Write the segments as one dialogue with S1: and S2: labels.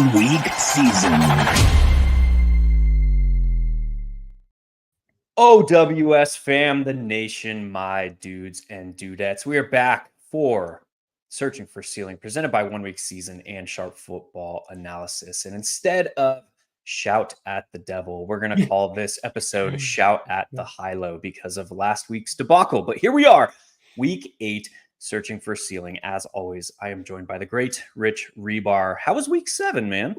S1: 1-week season.
S2: OWS fam, the nation, my dudes and dudettes. We are back for Searching for Ceiling, presented by 1-week season and Sharp Football Analysis. And instead of Shout at the Devil, we're going to call this episode Shout at the Hilow because of last week's debacle. But here we are, week 8, Searching for Ceiling. As always, I am joined by the great Rich Hribar. How was week 7, man?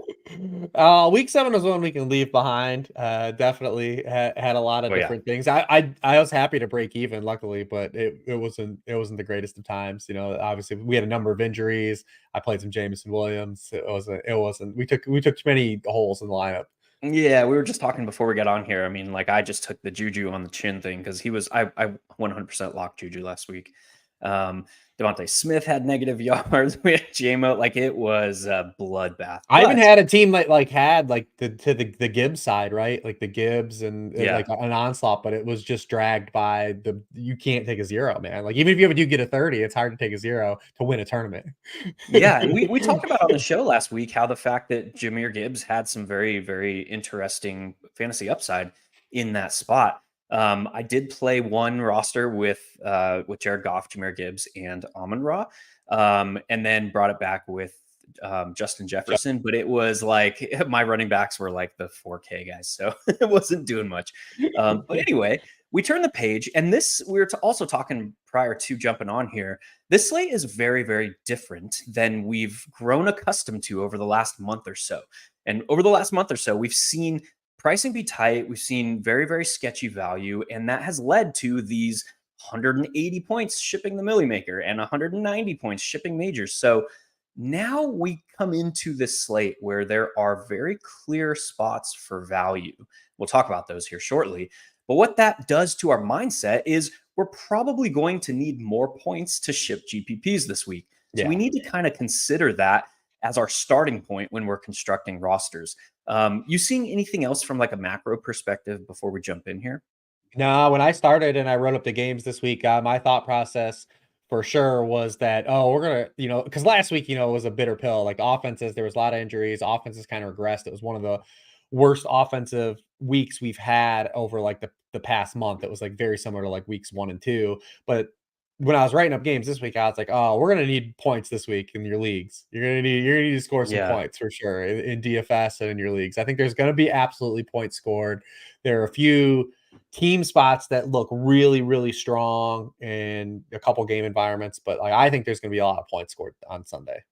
S3: Week 7 was one we can leave behind. Definitely had a lot of different things. I was happy to break even, luckily, but it wasn't the greatest of times. You know, obviously we had a number of injuries. I played some Jameson Williams. It wasn't. We took too many holes in the lineup.
S2: Yeah, we were just talking before we got on here. I mean, like, I just took the Juju on the chin thing because I 100% locked Juju last week. Devontae Smith had negative yards. We had JMO. Like, it was a bloodbath.
S3: I even had a team that had the Gibbs side, right? Like the Gibbs and like an onslaught, but it was just dragged by you can't take a 0, man. Like, even if you get a 30, it's hard to take a 0 to win a tournament.
S2: Yeah, and we talked about on the show last week how the fact that Jahmyr Gibbs had some very, very interesting fantasy upside in that spot. I did play one roster with Jared Goff, Jahmyr Gibbs, and Amon-Ra, and then brought it back with Justin Jefferson. But it was like my running backs were like the 4K guys, so it wasn't doing much. But anyway, we turned the page, and this we were also talking prior to jumping on here. This slate is very, very different than we've grown accustomed to over the last month or so. And over the last month or so, we've seen pricing be tight. We've seen very, very sketchy value, and that has led to these 180 points shipping the Millie Maker and 190 points shipping majors. So now we come into this slate where there are very clear spots for value. We'll talk about those here shortly. But what that does to our mindset is we're probably going to need more points to ship GPPs this week. So we need to kind of consider that as our starting point when we're constructing rosters. You seeing anything else from like a macro perspective before we jump in here?
S3: No, when I started and I wrote up the games this week, my thought process for sure was that, we're going to, because last week, it was a bitter pill. Like offenses, there was a lot of injuries. Offenses kind of regressed. It was one of the worst offensive weeks we've had over like the past month. It was like very similar to like weeks 1 and 2. But when I was writing up games this week, I was like, we're going to need points this week in your leagues. You're going to need to score some points for sure in DFS and in your leagues. I think there's going to be absolutely points scored. There are a few team spots that look really, really strong in a couple game environments, but like, I think there's going to be a lot of points scored on Sunday.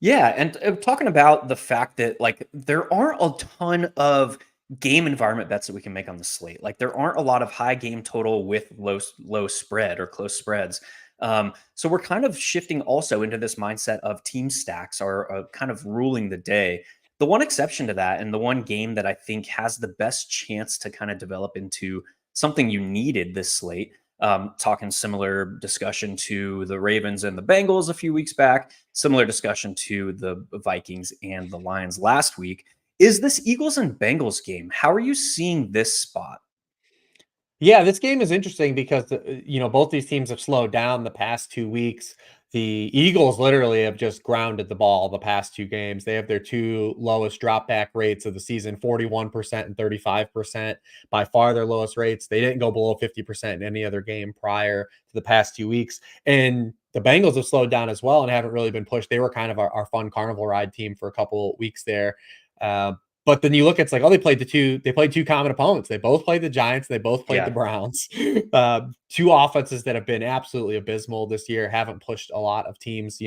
S2: Yeah, and talking about the fact that like there aren't a ton of game environment bets that we can make on the slate. Like there aren't a lot of high game total with low spread or close spreads. So we're kind of shifting also into this mindset of team stacks are kind of ruling the day. The one exception to that, and the one game that I think has the best chance to kind of develop into something you needed this slate, talking similar discussion to the Ravens and the Bengals a few weeks back, similar discussion to the Vikings and the Lions last week, is this Eagles and Bengals game. How are you seeing this spot?
S3: Yeah, this game is interesting because, both these teams have slowed down the past 2 weeks. The Eagles literally have just grounded the ball the past 2 games. They have their 2 lowest drop back rates of the season, 41% and 35%, by far their lowest rates. They didn't go below 50% in any other game prior to the past 2 weeks. And the Bengals have slowed down as well and haven't really been pushed. They were kind of our fun carnival ride team for a couple weeks there. But then you look, it's like, they played two common opponents. They both played the Giants. They both played the Browns. 2 offenses that have been absolutely abysmal this year, haven't pushed a lot of teams,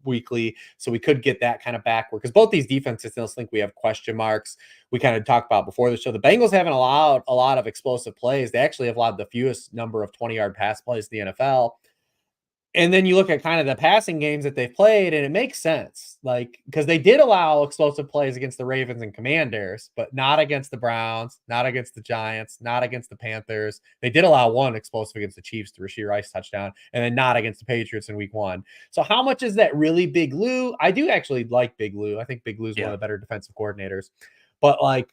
S3: weekly. So we could get that kind of backward because both these defenses, I think we have question marks. We kind of talked about before the show. The Bengals haven't allowed a lot of explosive plays. They actually have allowed the fewest number of 20-yard pass plays in the NFL. And then you look at kind of the passing games that they've played, and it makes sense, like, because they did allow explosive plays against the Ravens and Commanders, but not against the Browns, not against the Giants, not against the Panthers. They did allow one explosive against the Chiefs, the Rashee Rice touchdown, and then not against the Patriots in week 1. So how much is that really Big Lou? I do actually like Big Lou. I think Big Lou's one of the better defensive coordinators. But like,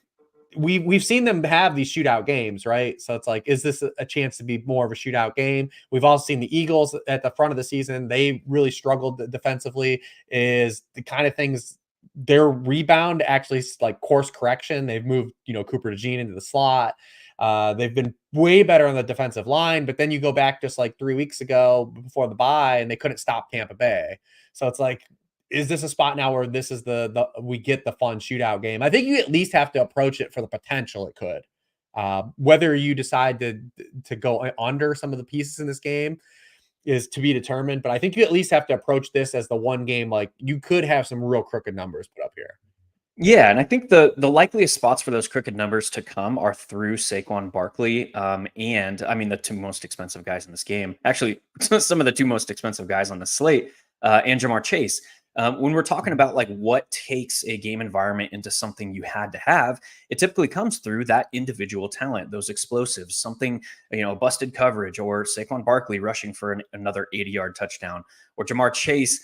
S3: we've seen them have these shootout games, right? So it's like, is this a chance to be more of a shootout game? We've also seen the Eagles at the front of the season. They really struggled defensively. Is the kind of things their rebound actually like course correction. They've moved, Cooper DeJean into the slot. They've been way better on the defensive line, but then you go back just like 3 weeks ago before the bye, and they couldn't stop Tampa Bay. So it's like, is this a spot now where this is the we get the fun shootout game? I think you at least have to approach it for the potential it could. Whether you decide to go under some of the pieces in this game is to be determined, but I think you at least have to approach this as the one game like you could have some real crooked numbers put up here.
S2: Yeah, and I think the likeliest spots for those crooked numbers to come are through Saquon Barkley, and I mean the two most expensive guys in this game. Actually, some of the two most expensive guys on the slate, and Jamar Chase. When we're talking about like what takes a game environment into something you had to have, it typically comes through that individual talent, those explosives, something, busted coverage, or Saquon Barkley rushing for another 80-yard touchdown, or Jamar Chase,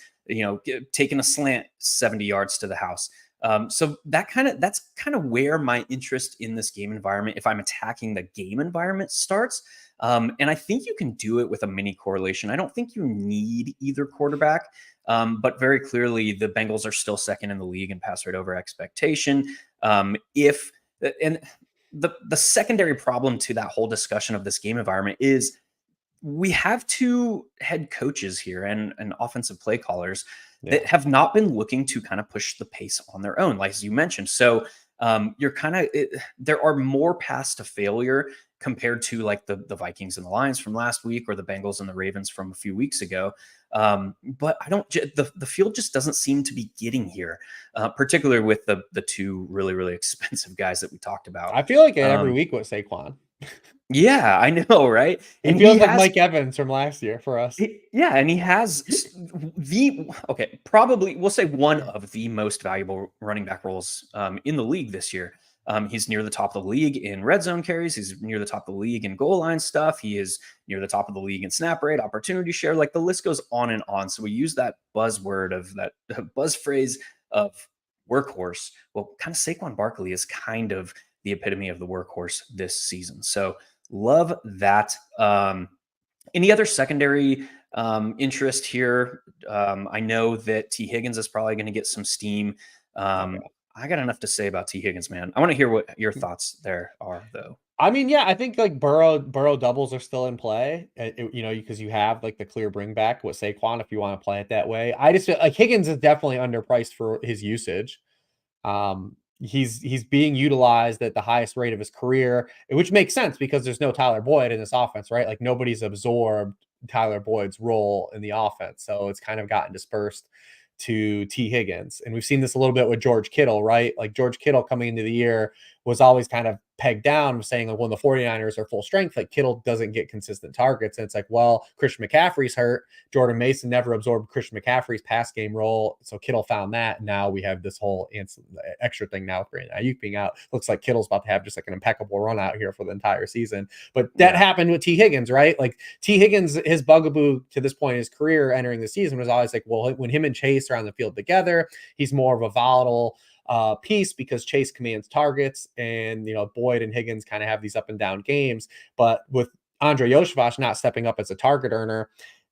S2: taking a slant 70 yards to the house. So that's kind of where my interest in this game environment, if I'm attacking the game environment, starts. And I think you can do it with a mini correlation. I don't think you need either quarterback, but very clearly the Bengals are still second in the league in pass rate over expectation. If and the secondary problem to that whole discussion of this game environment is we have two head coaches here and offensive play callers that have not been looking to kind of push the pace on their own, like as you mentioned. So you're kind of there are more paths to failure compared to like the Vikings and the Lions from last week, or the Bengals and the Ravens from a few weeks ago. But I don't the field just doesn't seem to be getting here, particularly with the two really, really expensive guys that we talked about.
S3: I feel like every week with Saquon.
S2: Yeah, I know, right?
S3: He feels like Mike Evans from last year for us.
S2: Yeah, and he has probably we'll say one of the most valuable running back roles in the league this year. He's near the top of the league in red zone carries. He's near the top of the league in goal line stuff. He is near the top of the league in snap rate, opportunity share. Like the list goes on and on. So we use that buzzword of that buzz phrase of workhorse. Well, kind of Saquon Barkley is kind of the epitome of the workhorse this season. So love that. Any other secondary interest here? I know that T. Higgins is probably going to get some steam. I got enough to say about T. Higgins, man. I want to hear what your thoughts there are, though.
S3: I mean, yeah, I think like Burrow doubles are still in play, because you have like the clear bring back with Saquon if you want to play it that way. I just feel like Higgins is definitely underpriced for his usage. He's being utilized at the highest rate of his career, which makes sense because there's no Tyler Boyd in this offense, right? Like nobody's absorbed Tyler Boyd's role in the offense. So it's kind of gotten dispersed to T. Higgins. And we've seen this a little bit with George Kittle, right? Like George Kittle coming into the year was always kind of pegged down, saying like, when the 49ers are full strength, like Kittle doesn't get consistent targets. And it's like, well, Christian McCaffrey's hurt. Jordan Mason never absorbed Christian McCaffrey's pass game role. So Kittle found that. And now we have this whole extra thing now with Brandon Ayuk being out. Looks like Kittle's about to have just like an impeccable run out here for the entire season. But that happened with T. Higgins, right? Like T. Higgins, his bugaboo to this point in his career entering the season was always like, well, when him and Chase are on the field together, he's more of a volatile piece because Chase commands targets, and Boyd and Higgins kind of have these up and down games. But with Andre Yoshvash not stepping up as a target earner,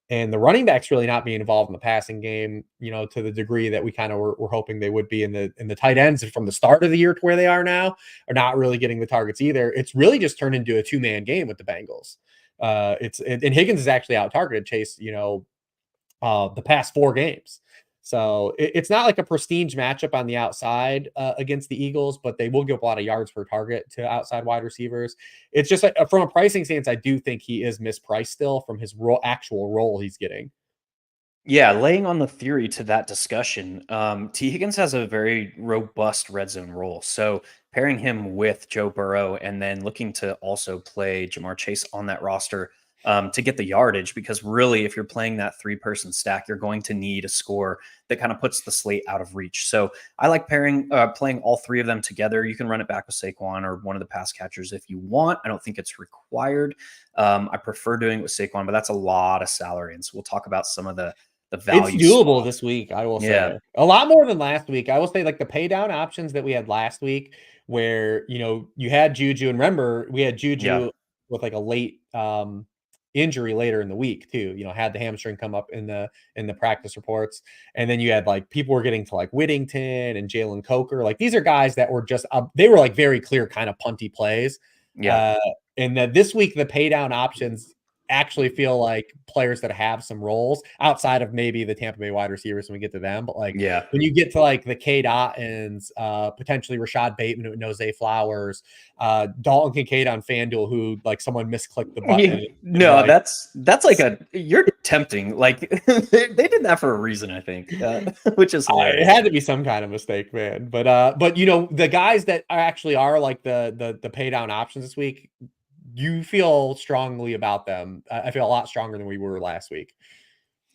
S3: and the running backs really not being involved in the passing game, to the degree that we kind of were hoping they would be, in the tight ends from the start of the year to where they are now, are not really getting the targets either. It's really just turned into a two-man game with the Bengals. And Higgins is actually out targeted Chase, the past 4 games. So it's not like a prestige matchup on the outside against the Eagles, but they will give a lot of yards per target to outside wide receivers. It's just like, from a pricing stance, I do think he is mispriced still from his actual role he's getting.
S2: Yeah, laying on the theory to that discussion, T. Higgins has a very robust red zone role. So pairing him with Joe Burrow and then looking to also play Jamar Chase on that roster to get the yardage, because really, if you're playing that 3-person stack, you're going to need a score that kind of puts the slate out of reach. So I like playing all 3 of them together. You can run it back with Saquon or one of the pass catchers if you want. I don't think it's required. I prefer doing it with Saquon, but that's a lot of salary. And so we'll talk about some of the value.
S3: It's doable this week, I will say. A lot more than last week. I will say, like the pay down options that we had last week, where you had Juju, and remember we had Juju with like a late injury later in the week too. Had the hamstring come up in the practice reports, and then you had like people were getting to like Whittington and Jalen Coker. Like these are guys that were just they were like very clear kind of punty plays.
S2: Yeah.
S3: And that this week the pay down options actually feel like players that have some roles outside of maybe the Tampa Bay wide receivers when we get to them. But like
S2: Yeah.
S3: when you get to like the Cade Ottens, potentially Rashad Bateman and Jose Flowers, Dalton Kincaid on FanDuel, who like someone misclicked the button.
S2: No,
S3: like,
S2: that's like you're tempting. Like they did that for a reason, I think, which is hilarious.
S3: It had to be some kind of mistake, man. But the guys that actually are like the pay down options this week, you feel strongly about them. I feel a lot stronger than we were last week.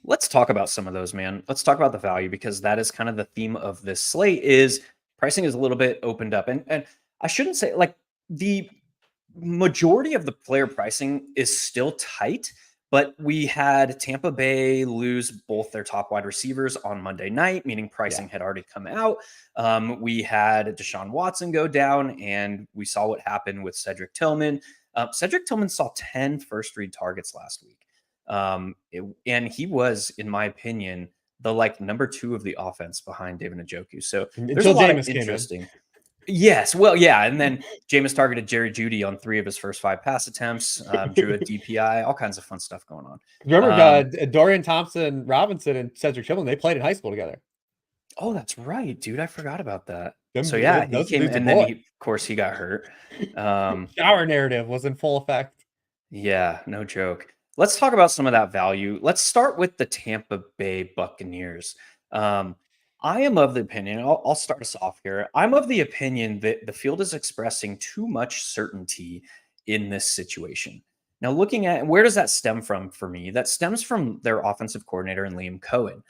S2: Let's talk about some of those, man. Let's talk about the value, because that is kind of the theme of this slate. Is pricing is a little bit opened up, and I shouldn't say like the majority of the player pricing is still tight, but we had Tampa Bay lose both their top wide receivers on Monday night, meaning pricing had already come out. We had Deshaun Watson go down, and we saw what happened with Cedric Tillman. Cedric Tillman saw 10 first read targets last week. And he was, in my opinion, the like number 2 of the offense behind David Njoku. So there's a lot of interesting. Yes. Well, yeah. And then Jameis targeted Jerry Jeudy on 3 of his first 5 pass attempts, drew a DPI, all kinds of fun stuff going on.
S3: Remember Dorian Thompson Robinson and Cedric Tillman, they played in high school together.
S2: Oh, that's right, dude. I forgot about that. So yeah, he came, and then of course he got hurt.
S3: Shower narrative was in full effect.
S2: Yeah, no joke. Let's talk about some of that value. Let's start with the Tampa Bay Buccaneers. I am of the opinion, I'll start us off here. I'm of the opinion that the field is expressing too much certainty in this situation. Now, looking at where does that stem from for me? That stems from their offensive coordinator and Liam Cohen.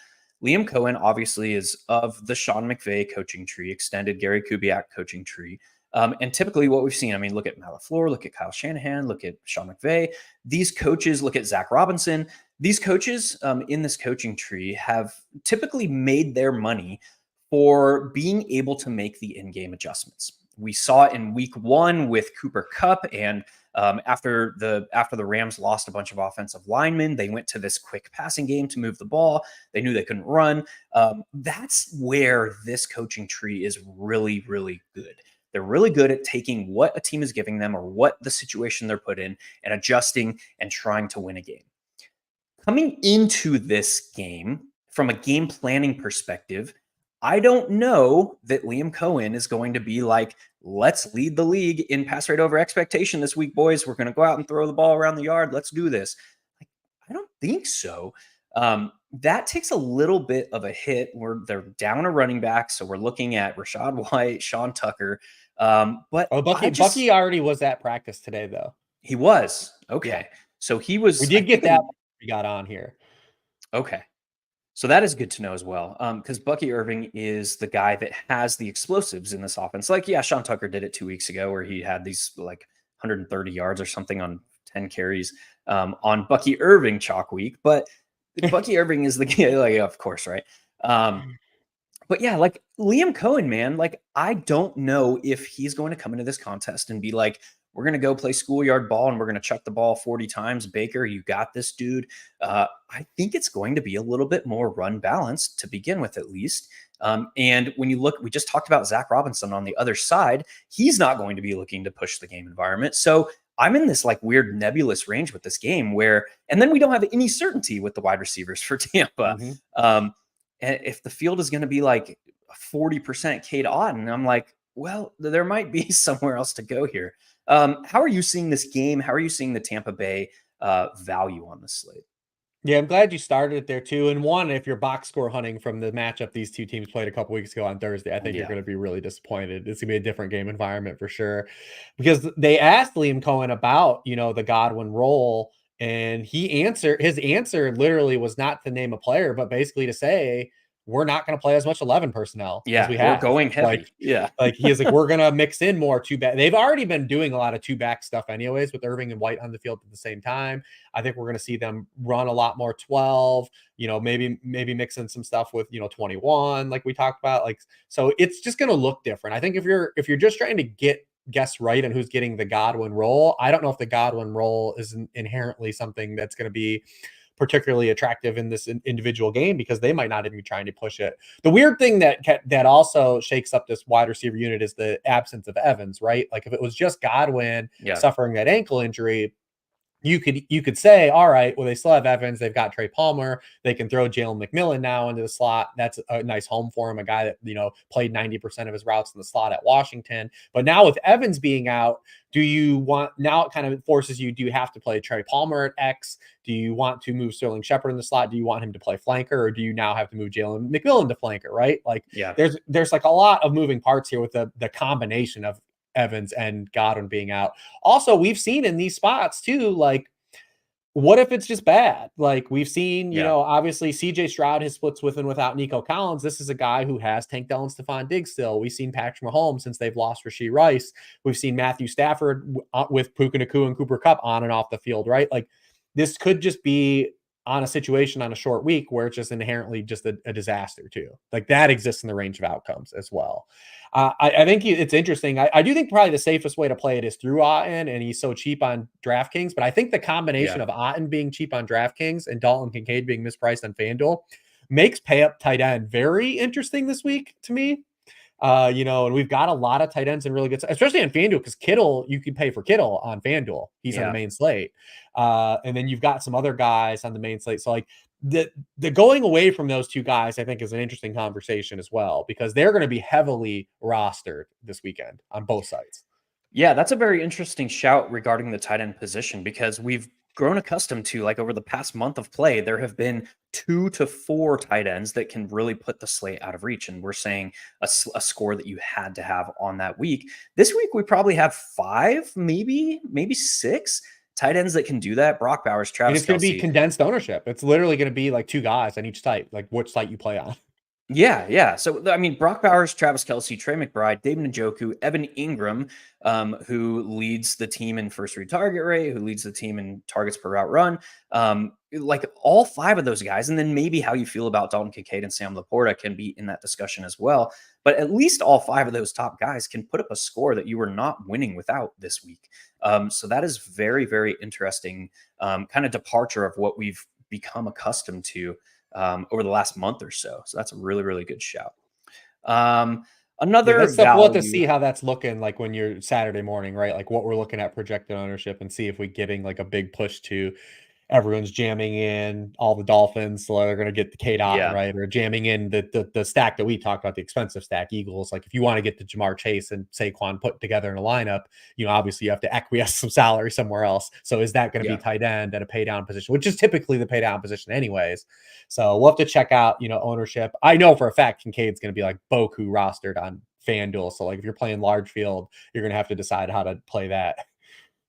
S2: Liam Cohen obviously is of the Sean McVay coaching tree, extended Gary Kubiak coaching tree. And typically what we've seen, I mean, look at Matt LaFleur, look at Kyle Shanahan, look at Sean McVay. These coaches, look at Zach Robinson. These coaches in this coaching tree have typically made their money for being able to make the in-game adjustments. We saw it in week 1 with Cooper Kupp, and after the Rams lost a bunch of offensive linemen, they went to this quick passing game to move the ball. They knew they couldn't run. That's where this coaching tree is really, really good. They're really good at taking what a team is giving them or what the situation they're put in and adjusting and trying to win a game. Coming into this game, from a game planning perspective, I don't know that Liam Cohen is going to be like, let's lead the league in pass rate over expectation this week, boys. We're going to go out and throw the ball around the yard. Let's do this. Like, I don't think so. That takes a little bit of a hit where they're down a running back. So we're looking at Rachaad White, Sean Tucker. But
S3: Bucky already was at practice today, though.
S2: He was. Okay. Yeah. So he was.
S3: We did get that. We got on here.
S2: Okay. So that is good to know as well. Because Bucky Irving is the guy that has the explosives in this offense. Like, yeah, Sean Tucker did it 2 weeks ago where he had these like 130 yards or something on 10 carries on Bucky Irving chalk week. But Bucky Irving is the guy, like, of course, right? But yeah, like Liam Cohen, man, like I don't know if he's going to come into this contest and be like, we're going to go play schoolyard ball and we're going to chuck the ball 40 times. Baker, you got this, dude. I think it's going to be a little bit more run balanced to begin with, at least. And when you look, we just talked about Zach Robinson on the other side. He's not going to be looking to push the game environment. So I'm in this like weird nebulous range with this game where, and then we don't have any certainty with the wide receivers for Tampa. Mm-hmm. And if the field is going to be like 40% Cade Otton, I'm like, well, there might be somewhere else to go here. How are you seeing this game? How are you seeing the Tampa Bay value on the slate?
S3: Yeah, I'm glad you started it there too. And one, if you're box score hunting from the matchup these two teams played a couple weeks ago on Thursday, I think you're going to be really disappointed. It's going to be a different game environment for sure. Because they asked Liam Cohen about, the Godwin role, and his answer literally was not to name a player, but basically to say, we're not going to play as much 11 personnel as we have.
S2: We're going heavy.
S3: Like he is like, we're going to mix in more two back. They've already been doing a lot of two back stuff anyways with Irving and White on the field at the same time. I think we're going to see them run a lot more 12, maybe mix in some stuff with, 21, like we talked about. Like, so it's just going to look different. I think if you're just trying to get guess right on who's getting the Godwin role. I don't know if the Godwin role is inherently something that's going to be particularly attractive in this individual game because they might not even be trying to push it. The weird thing that also shakes up this wide receiver unit is the absence of Evans, right? Like if it was just Godwin suffering that ankle injury, you could say, all right, well, they still have Evans. They've got Trey Palmer. They can throw Jalen McMillan now into the slot. That's a nice home for him, a guy that, played 90% of his routes in the slot at Washington. But now with Evans being out, now it kind of forces you, do you have to play Trey Palmer at X? Do you want to move Sterling Shepard in the slot? Do you want him to play flanker, or do you now have to move Jalen McMillan to flanker, right? Like there's like a lot of moving parts here with the combination of Evans and Godwin being out. Also, we've seen in these spots too, like, what if it's just bad? Like we've seen, obviously CJ Stroud has splits with and without Nico Collins. This is a guy who has Tank Dell and Stephon Diggs still. We've seen Patrick Mahomes since they've lost Rashee Rice. We've seen Matthew Stafford with Puka Nacua and Cooper Kupp on and off the field, right? Like this could just be on a situation on a short week where it's just inherently just a disaster too. Like that exists in the range of outcomes as well. I think it's interesting. I do think probably the safest way to play it is through Otton, and he's so cheap on DraftKings. But I think the combination of Otton being cheap on DraftKings and Dalton Kincaid being mispriced on FanDuel makes pay up tight end very interesting this week to me. And we've got a lot of tight ends and really good, especially on FanDuel, because Kittle, you can pay for Kittle on FanDuel. He's on the main slate. And then you've got some other guys on the main slate. So like the going away from those two guys, I think is an interesting conversation as well, because they're going to be heavily rostered this weekend on both sides.
S2: Yeah, that's a very interesting shout regarding the tight end position, because we've grown accustomed to, like, over the past month of play, there have been 2 to 4 tight ends that can really put the slate out of reach. And we're saying a score that you had to have on that week. This week, we probably have 5, maybe 6 tight ends that can do that. Brock Bowers, Travis Kelce.
S3: And it's going to be condensed ownership. It's literally going to be like 2 guys on each site, like which site you play on.
S2: Yeah. So, I mean, Brock Bowers, Travis Kelce, Trey McBride, David Njoku, Evan Ingram, who leads the team in first read target rate, who leads the team in targets per route run. Like all 5 of those guys. And then maybe how you feel about Dalton Kincaid and Sam Laporta can be in that discussion as well. But at least all 5 of those top guys can put up a score that you were not winning without this week. So that is very, very interesting kind of departure of what we've become accustomed to over the last month or so. So that's a really, really good shout. Another
S3: that's value. We'll have to see how that's looking like when you're Saturday morning, right? Like what we're looking at projected ownership, and see if we're getting like a big push to everyone's jamming in all the Dolphins, so they're going to get the K-Dot, right? Or jamming in the stack that we talked about, the expensive stack, Eagles. Like if you want to get the Jamar Chase and Saquon put together in a lineup, obviously you have to acquiesce some salary somewhere else. So is that going to be tight end at a pay down position, which is typically the pay down position anyways? So we'll have to check out, ownership. I know for a fact Kincaid's going to be like Boku rostered on FanDuel. So like if you're playing large field, you're going to have to decide how to play that.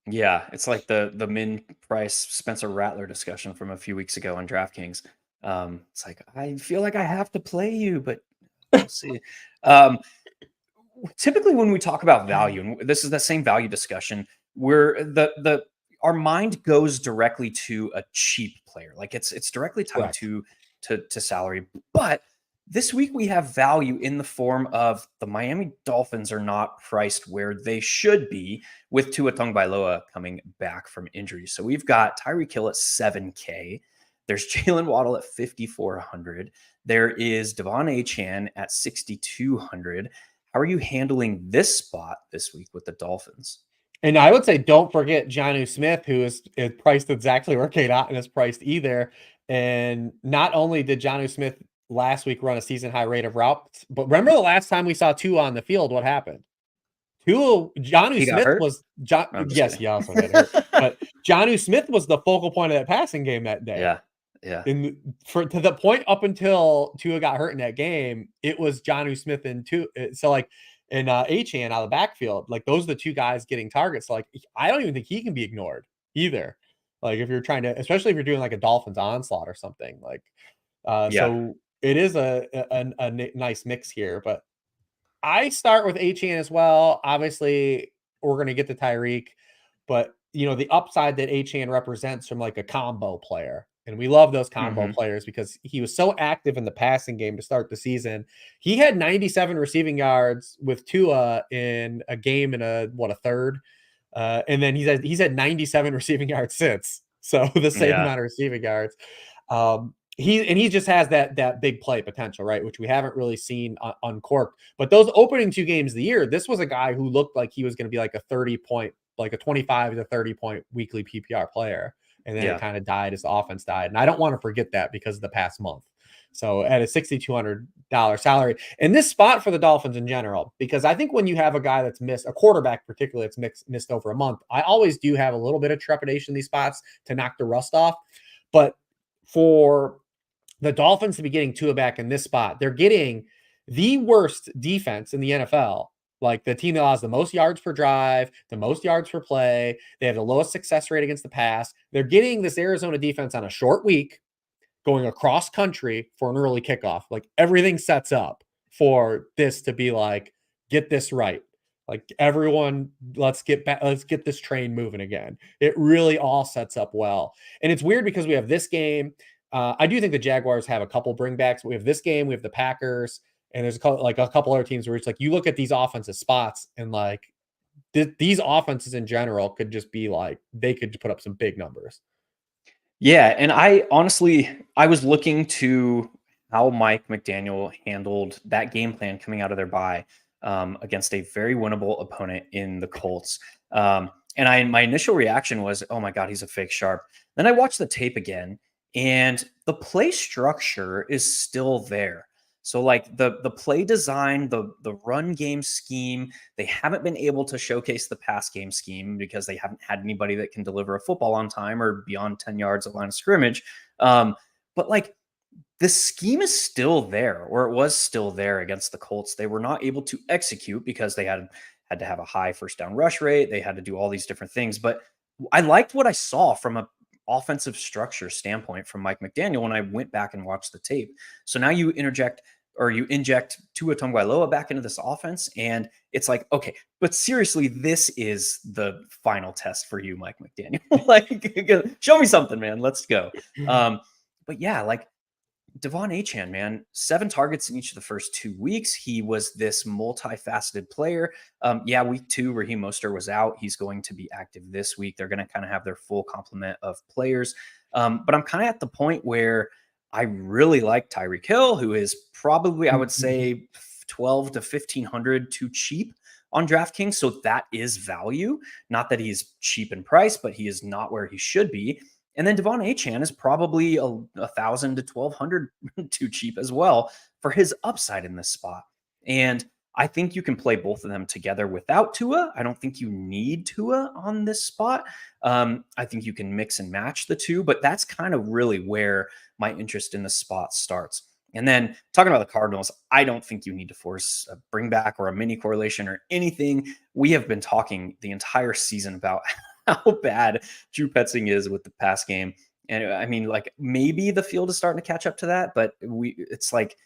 S2: Yeah, it's like the min price Spencer Rattler discussion from a few weeks ago on DraftKings. It's like, I feel like I have to play you, but we'll see. Typically when we talk about value, and this is the same value discussion, where our mind goes directly to a cheap player. Like it's directly tied to salary. But this week we have value in the form of the Miami Dolphins are not priced where they should be, with Tua Tagovailoa coming back from injury. So we've got Tyreek Hill at $7K. There's Jalen Waddle at $5,400. There is Devon Achane at $6,200. How are you handling this spot this week with the Dolphins?
S3: And I would say don't forget Jonnu Smith, who is priced exactly where K-Dot is priced either. And not only did Jonnu Smith last week run a season high rate of routes, but remember the last time we saw Tua on the field, what happened? Jonnu Smith was yes, he also got hurt. But Jonnu Smith was the focal point of that passing game that day.
S2: Yeah.
S3: And to the point up until Tua got hurt in that game, it was Jonnu Smith and Tua. So like and Achane out of the backfield, like those are the 2 guys getting targets. So like I don't even think he can be ignored either. Like if you're trying to, especially if you're doing like a Dolphins onslaught or something like. So it is a nice mix here, but I start with Achane as well. Obviously, we're going to get to Tyreek, but the upside that Achane represents from like a combo player, And we love those combo players because he was so active in the passing game to start the season. He had 97 receiving yards with Tua in a game and a third. And then he's had 97 receiving yards since. So the same amount of receiving yards. He just has that big play potential, right? Which we haven't really seen uncorked. But those opening 2 games of the year, this was a guy who looked like he was going to be like a 30-point, like a 25 to 30-point weekly PPR player. And then it kind of died as the offense died. And I don't want to forget that because of the past month. So at a $6,200 salary, and this spot for the Dolphins in general, because I think when you have a guy that's missed, a quarterback particularly that's missed over a month, I always do have a little bit of trepidation in these spots to knock the rust off. But for the Dolphins to be getting Tua back in this spot, they're getting the worst defense in the NFL. Like the team that allows the most yards per drive, the most yards per play. They have the lowest success rate against the pass. They're getting this Arizona defense on a short week, going across country for an early kickoff. Like everything sets up for this to be like, get this right. Like everyone, let's get this train moving again. It really all sets up well. And it's weird because we have this game. I do think the Jaguars have a couple bringbacks. We have this game, we have the Packers, and there's a couple other teams where it's like you look at these offensive spots and like these offenses in general could just be like they could put up some big numbers.
S2: Yeah, and I was looking to how Mike McDaniel handled that game plan coming out of their bye against a very winnable opponent in the Colts. And my initial reaction was, oh my God, he's a fake sharp. Then I watched the tape again, and the play structure is still there. So like the play design, the run game scheme, they haven't been able to showcase the pass game scheme because they haven't had anybody that can deliver a football on time or beyond 10 yards of line of scrimmage. But like the scheme is still there, or it was still there against the Colts. They were not able to execute because they had to have a high first down rush rate. They had to do all these different things. But I liked what I saw from a offensive structure standpoint from Mike McDaniel when I went back and watched the tape. So now you inject Tua Tagovailoa back into this offense, and it's like, okay, but seriously, this is the final test for you, Mike McDaniel. Like, show me something, man. Let's go. But yeah, like Devon Achane, man, 7 targets in each of the first 2 weeks. He was this multifaceted player. Week 2, Raheem Mostert was out. He's going to be active this week. They're going to kind of have their full complement of players. But I'm kind of at the point where I really like Tyreek Hill, who is probably, I would say, 12 to 1,500 too cheap on DraftKings. So that is value. Not that he's cheap in price, but he is not where he should be. And then Devon Achane is probably 1,000 to 1,200 too cheap as well for his upside in this spot. And I think you can play both of them together without Tua. I don't think you need Tua on this spot. I think you can mix and match the two, but that's kind of really where my interest in the spot starts. And then talking about the Cardinals, I don't think you need to force a bring back or a mini correlation or anything. We have been talking the entire season about how bad Drew Petzing is with the pass game. And I mean, like maybe the field is starting to catch up to that, but it's like,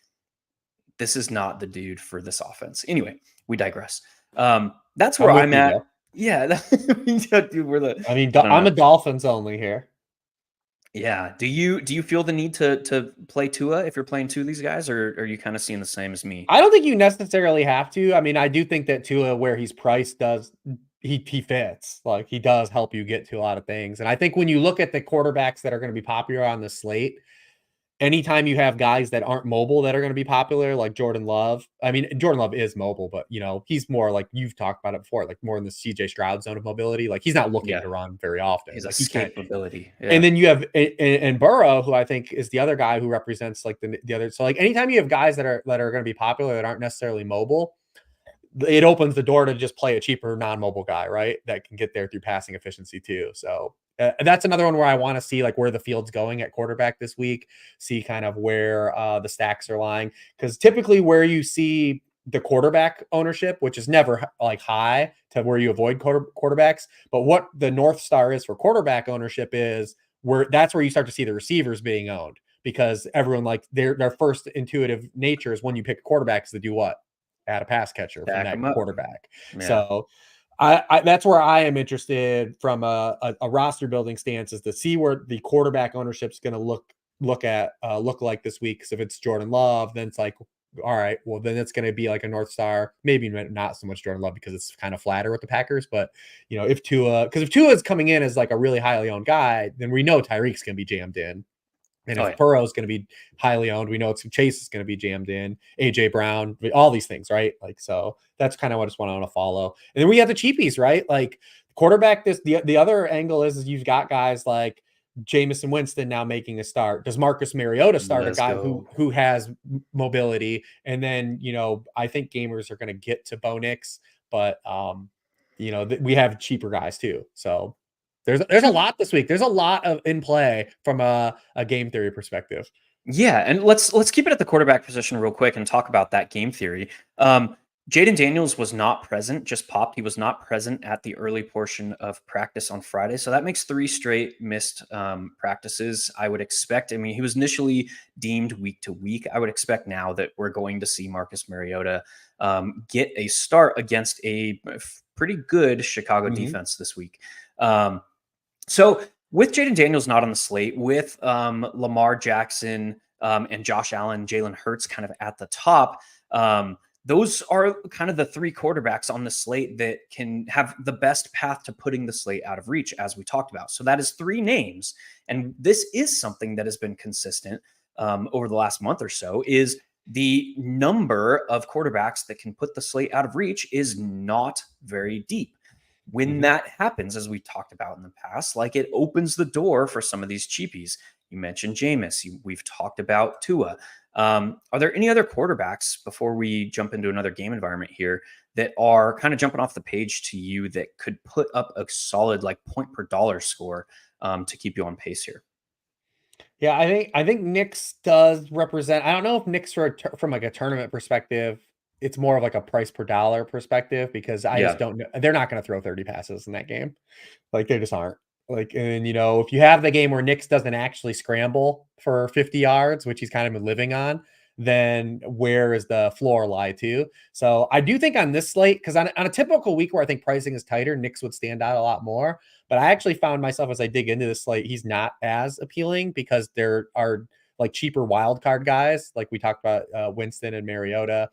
S2: this is not the dude for this offense. Anyway, we digress. That's where I'm at. Though. Yeah. Dude,
S3: I'm a Dolphins only here.
S2: Yeah. Do you feel the need to play Tua if you're playing 2 of these guys, or are you kind of seeing the same as me?
S3: I don't think you necessarily have to. I mean, I do think that Tua, where he's priced, he fits. Like he does help you get to a lot of things. And I think when you look at the quarterbacks that are going to be popular on the slate, anytime you have guys that aren't mobile that are going to be popular, like Jordan Love. I mean, Jordan Love is mobile, but he's more like you've talked about it before, like more in the CJ Stroud zone of mobility. Like he's not looking to run very often.
S2: He's escapability.
S3: Yeah. And then you have and Burrow, who I think is the other guy who represents like the other. So like anytime you have guys that are going to be popular that aren't necessarily mobile, it opens the door to just play a cheaper non-mobile guy, right? That can get there through passing efficiency too. So that's another one where I want to see like where the field's going at quarterback this week, see kind of where the stacks are lying. Because typically where you see the quarterback ownership, which is never like high to where you avoid quarterbacks, but what the North Star is for quarterback ownership is that's where you start to see the receivers being owned, because everyone like their first intuitive nature is when you pick a quarterback is to do what? Add a pass catcher from that quarterback. Yeah. So That's where I am interested from a roster building stance, is to see where the quarterback ownership is going to look like this week. Because if it's Jordan Love, then it's like, all right, well then it's going to be like a North Star. Maybe not so much Jordan Love because it's kind of flatter with the Packers, but if Tua is coming in as like a really highly owned guy, then we know Tyreek's going to be jammed in. And if Burrow is going to be highly owned, we know Chase is going to be jammed in, AJ Brown, all these things, right? Like, so that's kind of what I just want to follow. And then we have the cheapies, right? Like quarterback, the other angle is you've got guys like Jameis Winston now making a start. Does Marcus Mariota start, a guy who has mobility? And then, I think gamers are going to get to Bo Nix, but we have cheaper guys too. So there's a lot this week. There's a lot of in play from a game theory perspective.
S2: Yeah, and let's keep it at the quarterback position real quick and talk about that game theory. Jaden Daniels was not present, just popped. He was not present at the early portion of practice on Friday. So that makes 3 straight missed practices. I would expect, he was initially deemed week to week. I would expect now that we're going to see Marcus Mariota get a start against a pretty good Chicago defense this week. So with Jaden Daniels not on the slate, with Lamar Jackson and Josh Allen, Jalen Hurts kind of at the top, those are kind of the 3 quarterbacks on the slate that can have the best path to putting the slate out of reach, as we talked about. So that is 3 names. And this is something that has been consistent over the last month or so, is the number of quarterbacks that can put the slate out of reach is not very deep. When that happens, as we talked about in the past, like it opens the door for some of these cheapies. You mentioned Jameis. We've talked about Tua. Are there any other quarterbacks, before we jump into another game environment here, that are kind of jumping off the page to you that could put up a solid like point per dollar score to keep you on pace here?
S3: Yeah, I think Knicks does represent. I don't know if Knicks from like a tournament perspective, it's more of like a price per dollar perspective, because I just don't know. They're not going to throw 30 passes in that game. Like they just aren't. Like, and if you have the game where Knicks doesn't actually scramble for 50 yards, which he's kind of living on, then where is the floor lie to? So I do think on this slate, because on a typical week where I think pricing is tighter, Knicks would stand out a lot more. But I actually found myself, as I dig into this slate, he's not as appealing because there are like cheaper wild card guys, like we talked about Winston and Mariota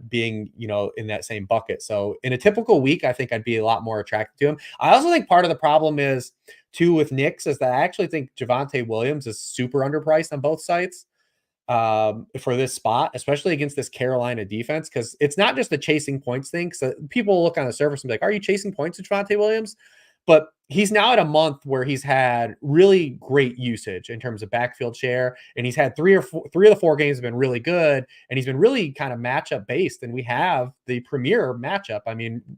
S3: being in that same bucket. So in a typical week, I think I'd be a lot more attracted to him. I also think part of the problem is too with Knicks is that I actually think Javonte Williams is super underpriced on both sites for this spot, especially against this Carolina defense, because it's not just the chasing points thing. So people look on the surface and be like, are you chasing points with Javonte Williams? But he's now at a month where he's had really great usage in terms of backfield share. And he's had 3 of the 4 games have been really good. And he's been really kind of matchup based. And we have the premier matchup.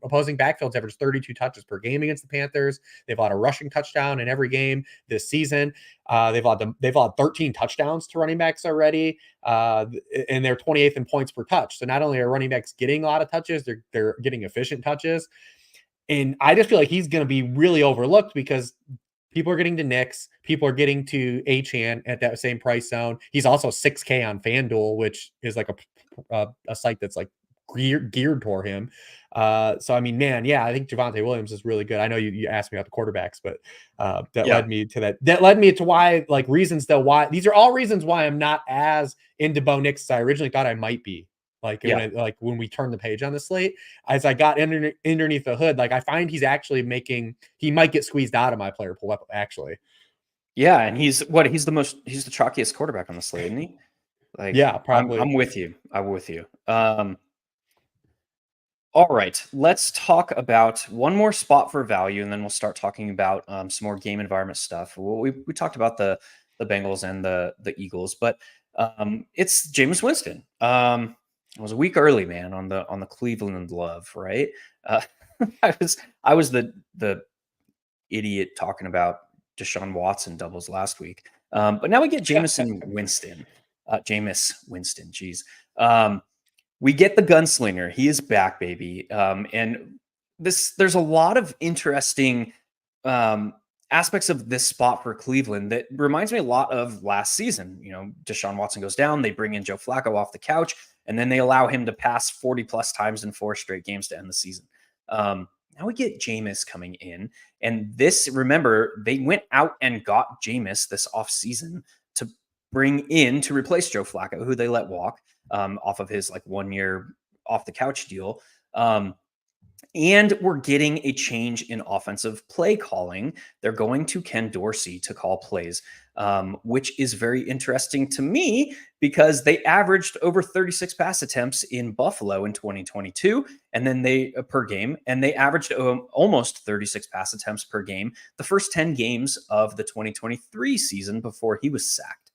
S3: Opposing backfields average 32 touches per game against the Panthers. They've allowed a rushing touchdown in every game this season. They've allowed 13 touchdowns to running backs already. And they're 28th in points per touch. So not only are running backs getting a lot of touches, they're getting efficient touches. And I just feel like he's going to be really overlooked because people are getting to Knicks. People are getting to Achane at that same price zone. He's also $6K on FanDuel, which is like a site that's like geared toward him. I think Javonte Williams is really good. I know you asked me about the quarterbacks, but led me to that. That led me to why, like reasons though, why these are all reasons why I'm not as into Bo Nix as I originally thought I might be. When we turn the page on the slate, as I got underneath the hood, like I find he's actually he might get squeezed out of my player pool actually.
S2: Yeah, and he's the chalkiest quarterback on the slate, isn't he? Like,
S3: yeah, probably.
S2: I'm with you. I'm with you. All right, let's talk about one more spot for value, and then we'll start talking about some more game environment stuff. Well, we talked about the Bengals and the Eagles, but it's Jameis Winston. I was a week early, man, on the Cleveland love, right? I was the idiot talking about Deshaun Watson doubles last week, but now we get Jameis Winston. Geez. We get the gunslinger. He is back, baby. And there's a lot of interesting aspects of this spot for Cleveland that reminds me a lot of last season. Deshaun Watson goes down. They bring in Joe Flacco off the couch, and then they allow him to pass 40 plus times in 4 straight games to end the season. Now we get Jameis coming in. And this, remember, they went out and got Jameis this offseason to bring in to replace Joe Flacco, who they let walk off of his like 1 year off the couch deal. And we're getting a change in offensive play calling. They're going to Ken Dorsey to call plays, which is very interesting to me because they averaged over 36 pass attempts in Buffalo in 2022, and then they per game, and they averaged almost 36 pass attempts per game the first 10 games of the 2023 season before he was sacked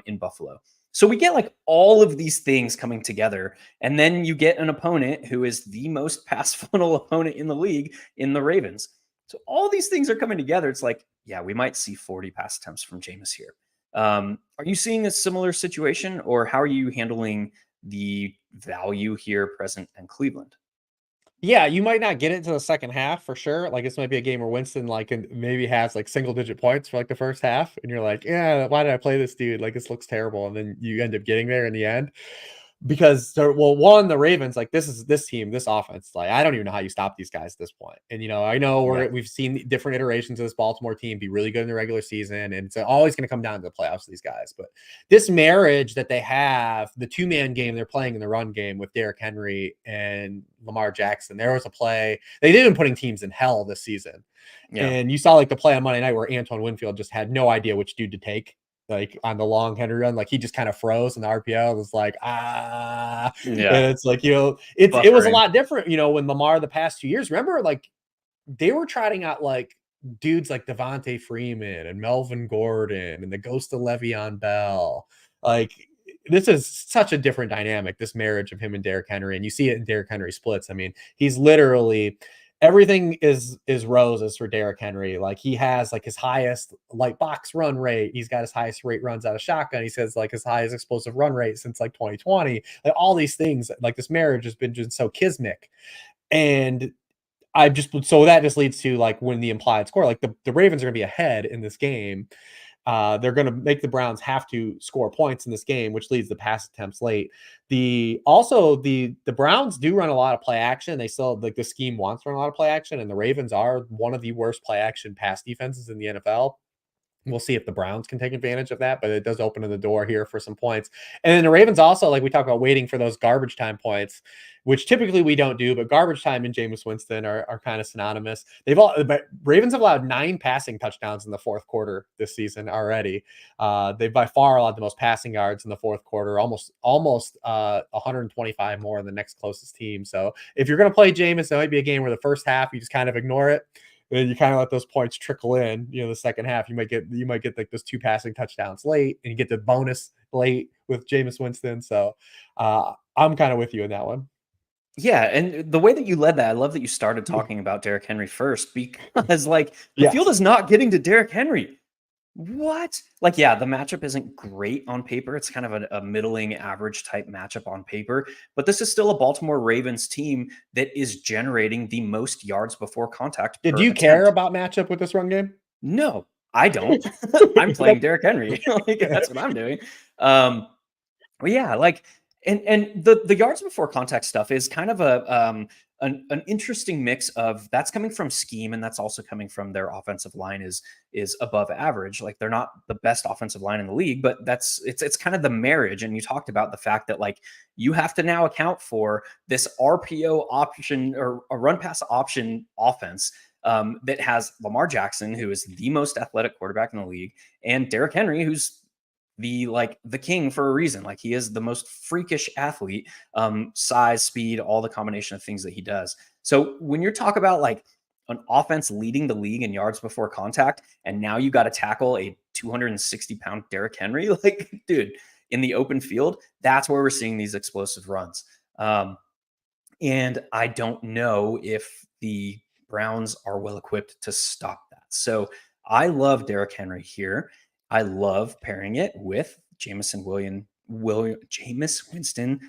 S2: in Buffalo. So we get like all of these things coming together, and then you get an opponent who is the most pass funnel opponent in the league in the Ravens. So all these things are coming together. It's like, yeah, we might see 40 pass attempts from Jameis here. Are you seeing a similar situation, or how are you handling the value here present in Cleveland?
S3: Yeah, you might not get it to the second half for sure. Like this might be a game where Winston like maybe has like single digit points for like the first half, and you're like, yeah, why did I play this dude? Like this looks terrible, and then you end up getting there in the end. Because the Ravens, like this team, this offense, like I don't even know how you stop these guys at this point. And I know we've seen different iterations of this Baltimore team be really good in the regular season, and it's always going to come down to the playoffs of these guys. But this marriage that they have, the 2-man game they're playing in the run game with Derrick Henry and Lamar Jackson, there was a play they've been putting teams in hell this season. Yeah. And you saw like the play on Monday night where Antoine Winfield just had no idea which dude to take. Like on the long Henry run, like he just kind of froze, and the RPO was like, yeah. And it's like, it was a lot different, when Lamar the past 2 years, remember, like they were trotting out like dudes like Devontae Freeman and Melvin Gordon and the ghost of Le'Veon Bell. Like this is such a different dynamic, this marriage of him and Derrick Henry, and you see it in Derrick Henry splits. I mean, he's literally everything is roses for Derrick Henry. Like he has like his highest like box run rate. He's got his highest rate runs out of shotgun. He says like his highest explosive run rate since like 2020. Like all these things, like this marriage has been just so kismic. And so that just leads to like when the implied score, like the Ravens are going to be ahead in this game. They're going to make the Browns have to score points in this game, which leads to pass attempts late. The Browns do run a lot of play action. They still like the scheme wants to run a lot of play action, and the Ravens are one of the worst play action pass defenses in the NFL. We'll see if the Browns can take advantage of that, but it does open the door here for some points. And then the Ravens also, like we talk about waiting for those garbage time points, which typically we don't do, but garbage time and Jameis Winston are kind of synonymous. But Ravens have allowed 9 passing touchdowns in the fourth quarter this season already. They've by far allowed the most passing yards in the fourth quarter, almost 125 more than the next closest team. So if you're going to play Jameis, that might be a game where the first half you just kind of ignore it. And you kind of let those points trickle in, the second half. You might get like those 2 passing touchdowns late, and you get the bonus late with Jameis Winston. So I'm kind of with you in that one.
S2: Yeah, and the way that you led that, I love that you started talking about Derrick Henry first, because like the field is not getting to Derrick Henry. What? Like, yeah, the matchup isn't great on paper. It's kind of a middling average type matchup on paper, but this is still a Baltimore Ravens team that is generating the most yards before contact.
S3: Did you care about matchup with this run game?
S2: No, I don't. I'm playing Derrick Henry. Like, that's what I'm doing. Well, yeah, like, and the yards before contact stuff is kind of an interesting mix of that's coming from scheme, and that's also coming from their offensive line is above average. Like they're not the best offensive line in the league, but it's kind of the marriage. And you talked about the fact that like you have to now account for this RPO option or a run pass option offense that has Lamar Jackson, who is the most athletic quarterback in the league, and Derrick Henry, who's the king for a reason. Like he is the most freakish athlete, size, speed, all the combination of things that he does. So when you're talking about like an offense leading the league in yards before contact, and now you got to tackle a 260-pound Derrick Henry, like dude, in the open field, that's where we're seeing these explosive runs. And I don't know if the Browns are well equipped to stop that. So I love Derrick Henry here. I love pairing it with Jameis Winston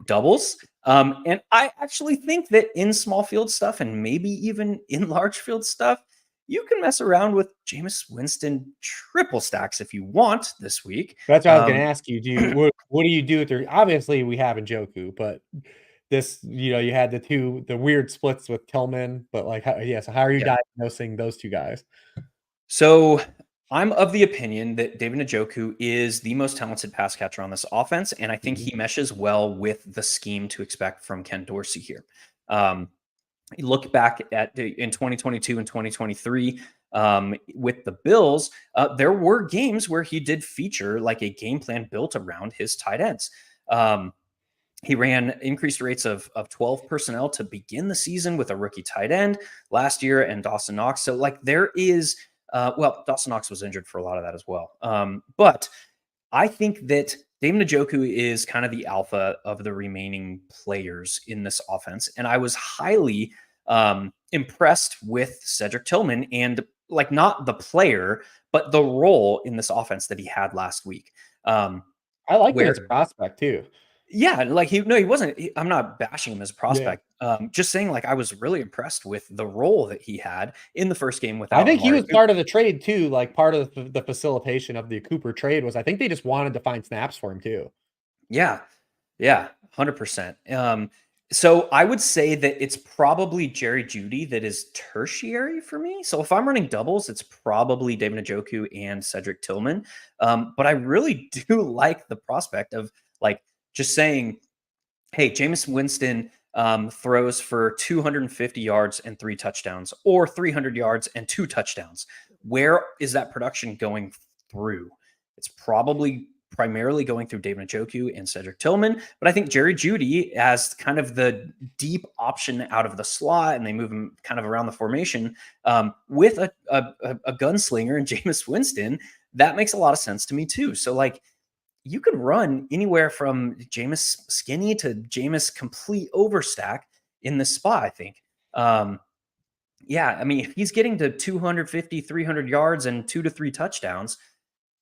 S2: doubles. And I actually think that in small field stuff and maybe even in large field stuff, you can mess around with Jameis Winston triple stacks if you want this week.
S3: That's what I was going to ask you. What do you do with their? Obviously, we have Njoku, but this, you had the weird splits with Tillman, but like, so how are you
S2: Yeah.
S3: diagnosing those two guys?
S2: So I'm of the opinion that David Njoku is the most talented pass catcher on this offense, and I think he meshes well with the scheme to expect from Ken Dorsey here. You look back at in 2022 and 2023 with the Bills, there were games where he did feature like a game plan built around his tight ends. He ran increased rates of 12 personnel to begin the season with a rookie tight end last year and Dawson Knox. So, like, there is, Dawson Knox was injured for a lot of that as well. But I think that David Njoku is kind of the alpha of the remaining players in this offense. And I was highly impressed with Cedric Tillman and, like, not the player, but the role in this offense that he had last week.
S3: I like him
S2: Where
S3: as a prospect too.
S2: yeah, like he wasn't. I'm not bashing him as a
S3: Yeah.
S2: prospect. Just saying, like, I was really impressed with the role that he had in the first game
S3: I
S2: without
S3: think he
S2: Amari
S3: was
S2: Cooper.
S3: part of the trade too. Like part of the facilitation of the Cooper trade was I think they just wanted to find snaps for him too.
S2: Yeah, yeah, 100%. So I would say that it's probably Jerry Jeudy that is tertiary for me. So if I'm running doubles, it's probably David Njoku and Cedric Tillman. But I really do like the prospect of, like, just saying, hey, Jameis Winston throws for 250 yards and 3 touchdowns, or 300 yards and 2 touchdowns. Where is that production going through? It's probably primarily going through David Njoku and Cedric Tillman, but I think Jerry Jeudy as kind of the deep option out of the slot, and they move him kind of around the formation with a gunslinger and Jameis Winston. That makes a lot of sense to me too. So, like, you could run anywhere from Jameis skinny to Jameis complete overstack in this spot, I think. Yeah, I mean, if he's getting to 250, 300 yards and 2 to 3 touchdowns,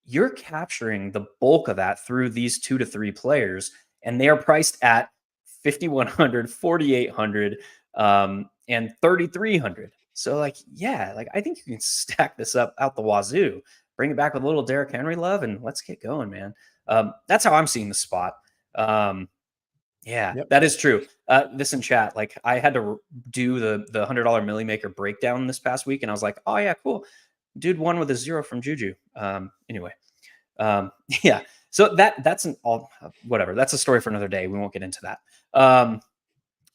S2: you're capturing the bulk of that through these 2 to 3 players, and they are priced at 5,100, 4,800, and 3,300. So, like, yeah, like, I think you can stack this up out the wazoo, bring it back with a little Derrick Henry love, and let's get going, man. That's how I'm seeing the spot. Yeah,
S3: Yep.
S2: that is true. This in chat, like, I had to do the $100 Millie Maker breakdown this past week, and I was like, oh yeah, cool. Dude won with a 0 from Juju. Anyway, yeah. So that's an all whatever. That's a story for another day. We won't get into that.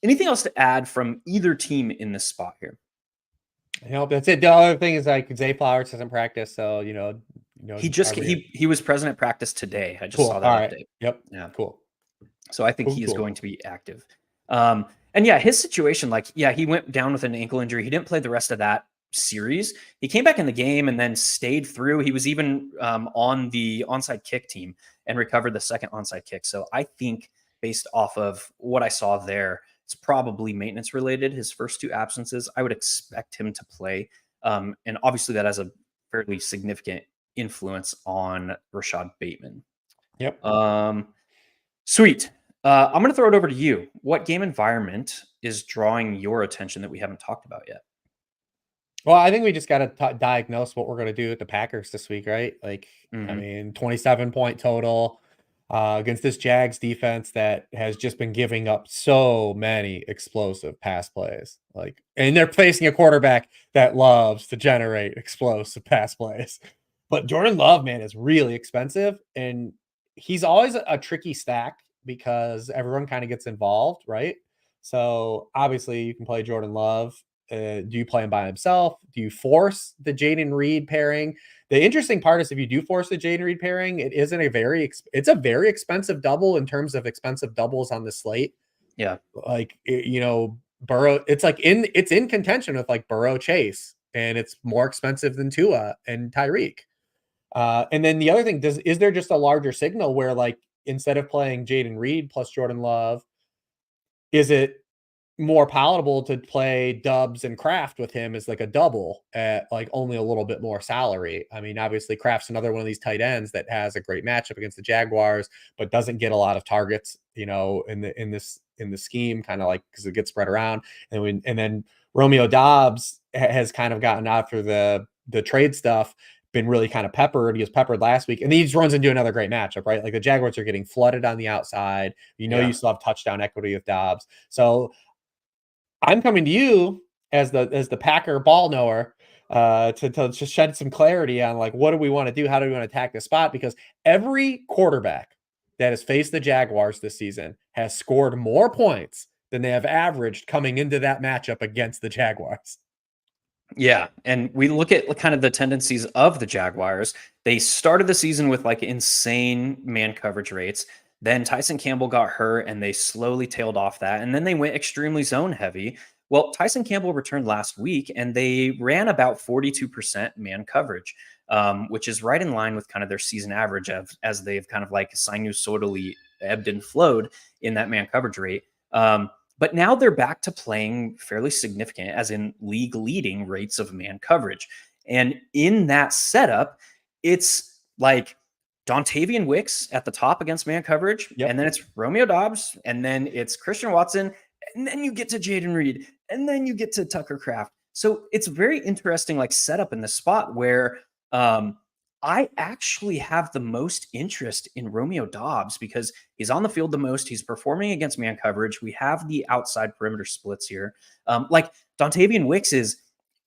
S2: Anything else to add from either team in this spot here?
S3: That's it. The other thing is like Zay Flowers doesn't practice, so
S2: He was present at practice today. I just
S3: cool.
S2: saw
S3: All
S2: that
S3: right.
S2: update.
S3: Yep.
S2: Yeah.
S3: Cool.
S2: So I think
S3: Cool,
S2: he is
S3: cool.
S2: going to be active. And yeah, his situation, like, yeah, he went down with an ankle injury. He didn't play the rest of that series. He came back in the game and then stayed through. He was even on the onside kick team and recovered the second onside kick. So I think, based off of what I saw there, it's probably maintenance related. His first 2 absences, I would expect him to play. And obviously that has a fairly significant influence on Rashad Bateman.
S3: Yep.
S2: Sweet. I'm going to throw it over to you. What game environment is drawing your attention that we haven't talked about yet?
S3: Well, I think we just got to diagnose what we're going to do with the Packers this week, right? Like, I mean, 27-point total against this Jags defense that has just been giving up so many explosive pass plays. Like, and they're facing a quarterback that loves to generate explosive pass plays. But Jordan Love, man, is really expensive, and he's always a tricky stack because everyone kind of gets involved, right? So obviously, you can play Jordan Love. Do you play him by himself? Do you force the Jaden Reed pairing? The interesting part is if you do force the Jaden Reed pairing, it's a very expensive double in terms of expensive doubles on the slate.
S2: Yeah.
S3: Like, Burrow, it's in contention with like Burrow Chase, and it's more expensive than Tua and Tyreek. And then the other thing, is there just a larger signal where, like, instead of playing Jaden Reed plus Jordan Love, is it more palatable to play Dubs and Kraft with him as like a double at like only a little bit more salary? I mean, obviously Kraft's another one of these tight ends that has a great matchup against the Jaguars, but doesn't get a lot of targets, in the scheme, kind of like because it gets spread around. And then Romeo Dobbs has kind of gotten after the trade stuff, been really kind of peppered. He was peppered last week, and he just runs into another great matchup, right? Like the Jaguars are getting flooded on the outside. You still have touchdown equity with Dobbs. So I'm coming to you as the Packer ball knower to just shed some clarity on like what do we want to do? How do we want to attack this spot? Because every quarterback that has faced the Jaguars this season has scored more points than they have averaged coming into that matchup against the Jaguars.
S2: Yeah, and we look at kind of the tendencies of the Jaguars. They started the season with like insane man coverage rates. Then Tyson Campbell got hurt and they slowly tailed off that. And then they went extremely zone heavy. Well, Tyson Campbell returned last week and they ran about 42% man coverage, which is right in line with kind of their season average as they've kind of like sinusoidally ebbed and flowed in that man coverage rate. But now they're back to playing fairly significant, as in league leading rates of man coverage. And in that setup, it's like Dontavian Wicks at the top against man coverage.
S3: Yep.
S2: And then it's Romeo Dobbs. And then it's Christian Watson. And then you get to Jaden Reed. And then you get to Tucker Kraft. So it's very interesting, like setup in the spot where I actually have the most interest in Romeo Dobbs because he's on the field the most. He's performing against man coverage. We have the outside perimeter splits here. Like Dontavian Wicks is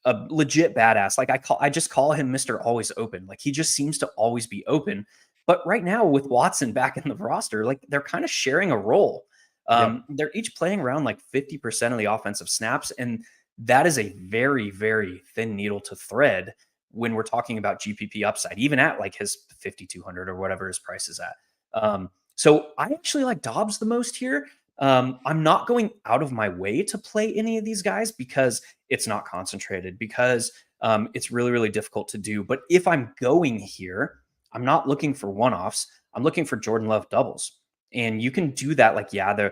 S2: a legit badass. Like I just call him Mr. Always Open. Like he just seems to always be open. But right now with Watson back in the roster, like they're kind of sharing a role. They're each playing around like 50% of the offensive snaps. And that is a very, very thin needle to thread when we're talking about GPP upside, even at like his 5,200 or whatever his price is at. So I actually like Dobbs the most here. I'm not going out of my way to play any of these guys because it's not concentrated, because it's really, really difficult to do. But if I'm going here, I'm not looking for one-offs. I'm looking for Jordan Love doubles. And you can do that. Like, yeah,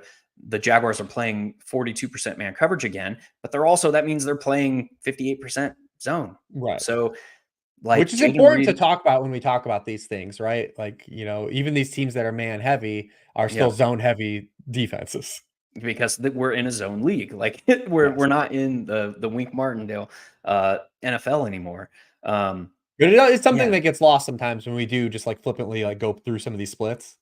S2: the Jaguars are playing 42% man coverage again, but that means they're playing 58% zone.
S3: Right.
S2: So like,
S3: which is important to talk about when we talk about these things, right? Like, even these teams that are man heavy are still zone heavy defenses.
S2: Because we're in a zone league. Like we're not in the Wink Martindale NFL anymore.
S3: But it's something that gets lost sometimes when we do just like flippantly like go through some of these splits,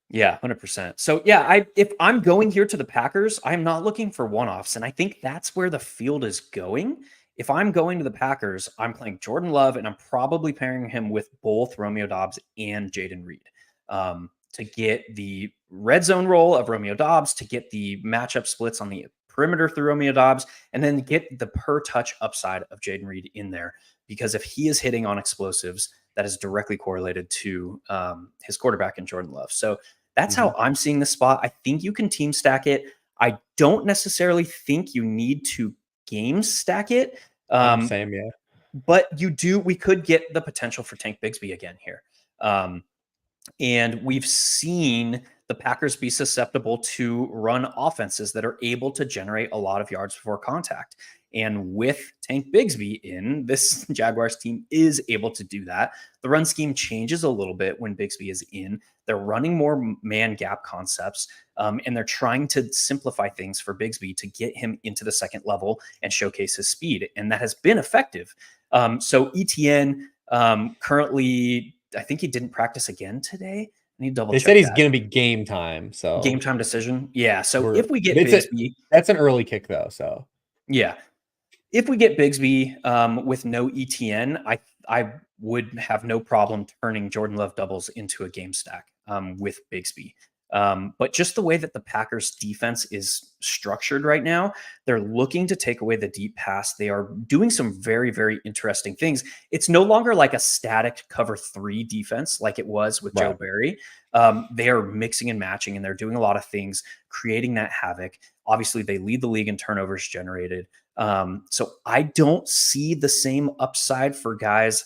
S2: Yeah, 100%. So yeah, if I'm going here to the Packers, I'm not looking for one-offs. And I think that's where the field is going. If I'm going to the Packers, I'm playing Jordan Love, and I'm probably pairing him with both Romeo Dobbs and Jaden Reed to get the red zone role of Romeo Dobbs, to get the matchup splits on the perimeter through Romeo Dobbs, and then get the per touch upside of Jaden Reed in there. Because if he is hitting on explosives, that is directly correlated to his quarterback in Jordan Love. So that's how I'm seeing the spot. I think you can team stack it. I don't necessarily think you need to game stack it.
S3: Same, yeah.
S2: But we could get the potential for Tank Bigsby again here. And we've seen the Packers be susceptible to run offenses that are able to generate a lot of yards before contact. And with Tank Bigsby in, this Jaguars team is able to do that. The run scheme changes a little bit when Bigsby is in. They're running more man gap concepts, and they're trying to simplify things for Bigsby to get him into the second level and showcase his speed. And that has been effective. So ETN currently, I think he didn't practice again today. I need to double check.
S3: They said he's going to be game time. So
S2: game time decision. Yeah. So if we get Bigsby,
S3: that's an early kick though. So
S2: yeah, if we get Bigsby with no ETN, I would have no problem turning Jordan Love doubles into a game stack with Bigsby. But just the way that the Packers defense is structured right now, they're looking to take away the deep pass. They are doing some very, very interesting things. It's no longer like a static cover 3 defense like it was with Joe Barry. They are mixing and matching, and they're doing a lot of things, creating that havoc. Obviously, they lead the league in turnovers generated. So I don't see the same upside for guys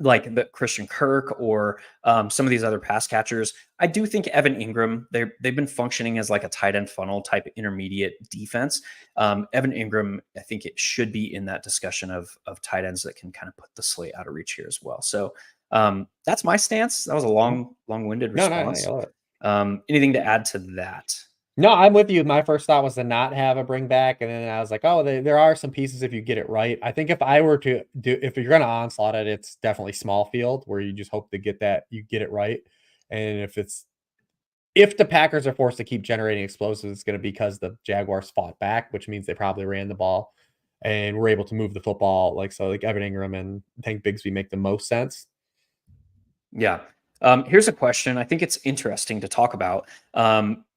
S2: like the Christian Kirk or some of these other pass catchers. I do think Evan Ingram, they've been functioning as like a tight end funnel type intermediate defense. Evan Ingram, I think it should be in that discussion of tight ends that can kind of put the slate out of reach here as well. So that's my stance. That was a long-winded response.
S3: No,
S2: anything to add to that?
S3: No, I'm with you. My first thought was to not have a bring back, and then I was like, oh, there are some pieces if you get it right. I think if I were to if you're going to onslaught it, it's definitely small field where you just hope to get that you get it right. And if the Packers are forced to keep generating explosives, it's going to be because the Jaguars fought back, which means they probably ran the ball and were able to move the football. Like Evan Ingram and Tank Bigsby make the most sense.
S2: Yeah. Here's a question. I think it's interesting to talk about.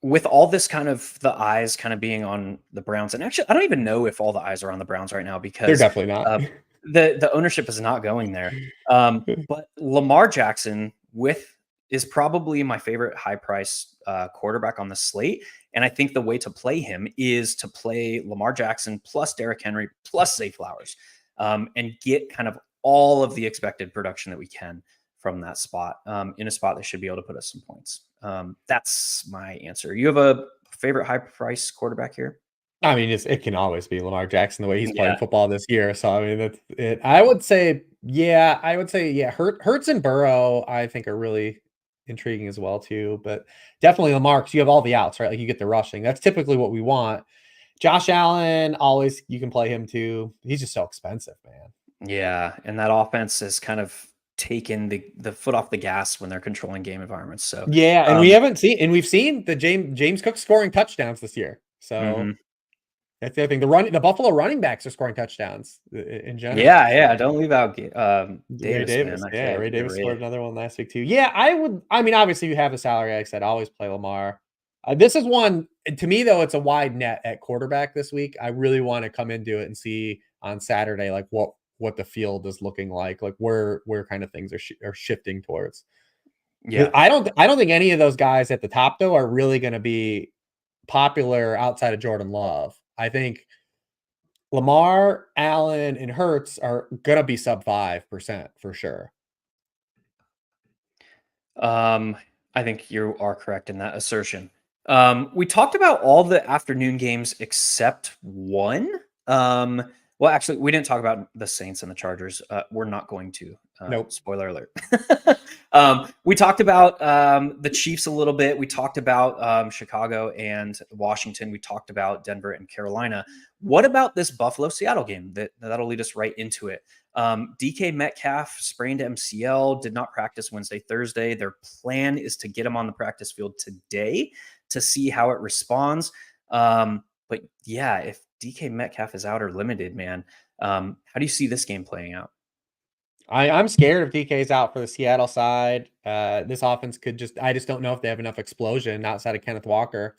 S2: With all this kind of the eyes kind of being on the Browns, and actually, I don't even know if all the eyes are on the Browns right now
S3: They're
S2: because
S3: definitely not.
S2: the ownership is not going there. But Lamar Jackson is probably my favorite high price quarterback on the slate. And I think the way to play him is to play Lamar Jackson plus Derrick Henry plus Zay Flowers, and get kind of all of the expected production that we can from that spot, in a spot that should be able to put us some points. That's my answer. You have a favorite high price quarterback here?
S3: I mean, it can always be Lamar Jackson the way he's playing
S2: Yeah.
S3: football this year. So I mean, that's it. I would say, yeah, Hurts and Burrow, I think are really intriguing as well too. But definitely Lamar, because you have all the outs, right? Like you get the rushing. That's typically what we want. Josh Allen, always you can play him too. He's just so expensive, man.
S2: Yeah. And that offense has kind of taken the foot off the gas when they're controlling game environments. So
S3: Yeah, and
S2: um,
S3: we've seen the James Cook scoring touchdowns this year. So
S2: mhm.
S3: that's the other thing. The Buffalo running backs are scoring touchdowns in general.
S2: Yeah, yeah.
S3: So
S2: Don't leave out
S3: Ray
S2: Davis, man.
S3: Davis.
S2: I
S3: Yeah,
S2: feel like
S3: Ray
S2: he's
S3: Davis scored
S2: underrated.
S3: another one last week too. Yeah, I mean, obviously you have the salary. Like I said, always play Lamar. This is one to me though. It's a wide net at quarterback this week. I really want to come into it and see on Saturday like what the field is looking like where kind of things are shifting towards.
S2: Yeah.
S3: I don't think any of those guys at the top though are really going to be popular outside of Jordan Love. I think Lamar, Allen, and Hurts are going to be sub 5% for sure.
S2: Um, I think you are correct in that assertion. We talked about all the afternoon games except one. Well, actually, we didn't talk about the Saints and the Chargers. We're not going to.
S3: Nope.
S2: Spoiler alert. We talked about the Chiefs a little bit. We talked about Chicago and Washington. We talked about Denver and Carolina. What about this Buffalo Seattle game? That'll lead us right into it. DK Metcalf sprained MCL, did not practice Wednesday, Thursday. Their plan is to get him on the practice field today to see how it responds. But yeah, if DK Metcalf is out or limited, man, how do you see this game playing out?
S3: I'm scared if DK's out for the Seattle side. This offense I just don't know if they have enough explosion outside of Kenneth Walker.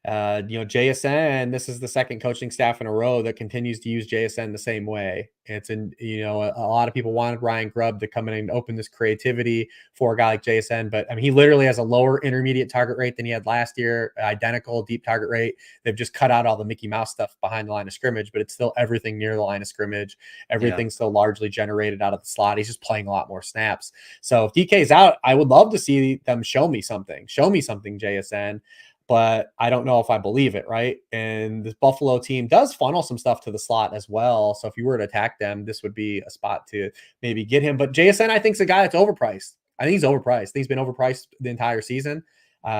S3: JSN, this is the second coaching staff in a row that continues to use JSN the same way. A lot of people wanted Ryan Grubb to come in and open this creativity for a guy like JSN, but I mean, he literally has a lower intermediate target rate than he had last year, identical deep target rate. They've just cut out all the Mickey Mouse stuff behind the line of scrimmage, but it's still everything near the line of scrimmage.
S2: Yeah.
S3: Everything's still largely generated out of the slot. He's just playing a lot more snaps. So if DK's out, I would love to see them show me something, JSN. But I don't know if I believe it, right? And this Buffalo team does funnel some stuff to the slot as well. So if you were to attack them, this would be a spot to maybe get him. But JSN, I think, is a guy that's overpriced. I think he's overpriced. I think he's been overpriced the entire season. We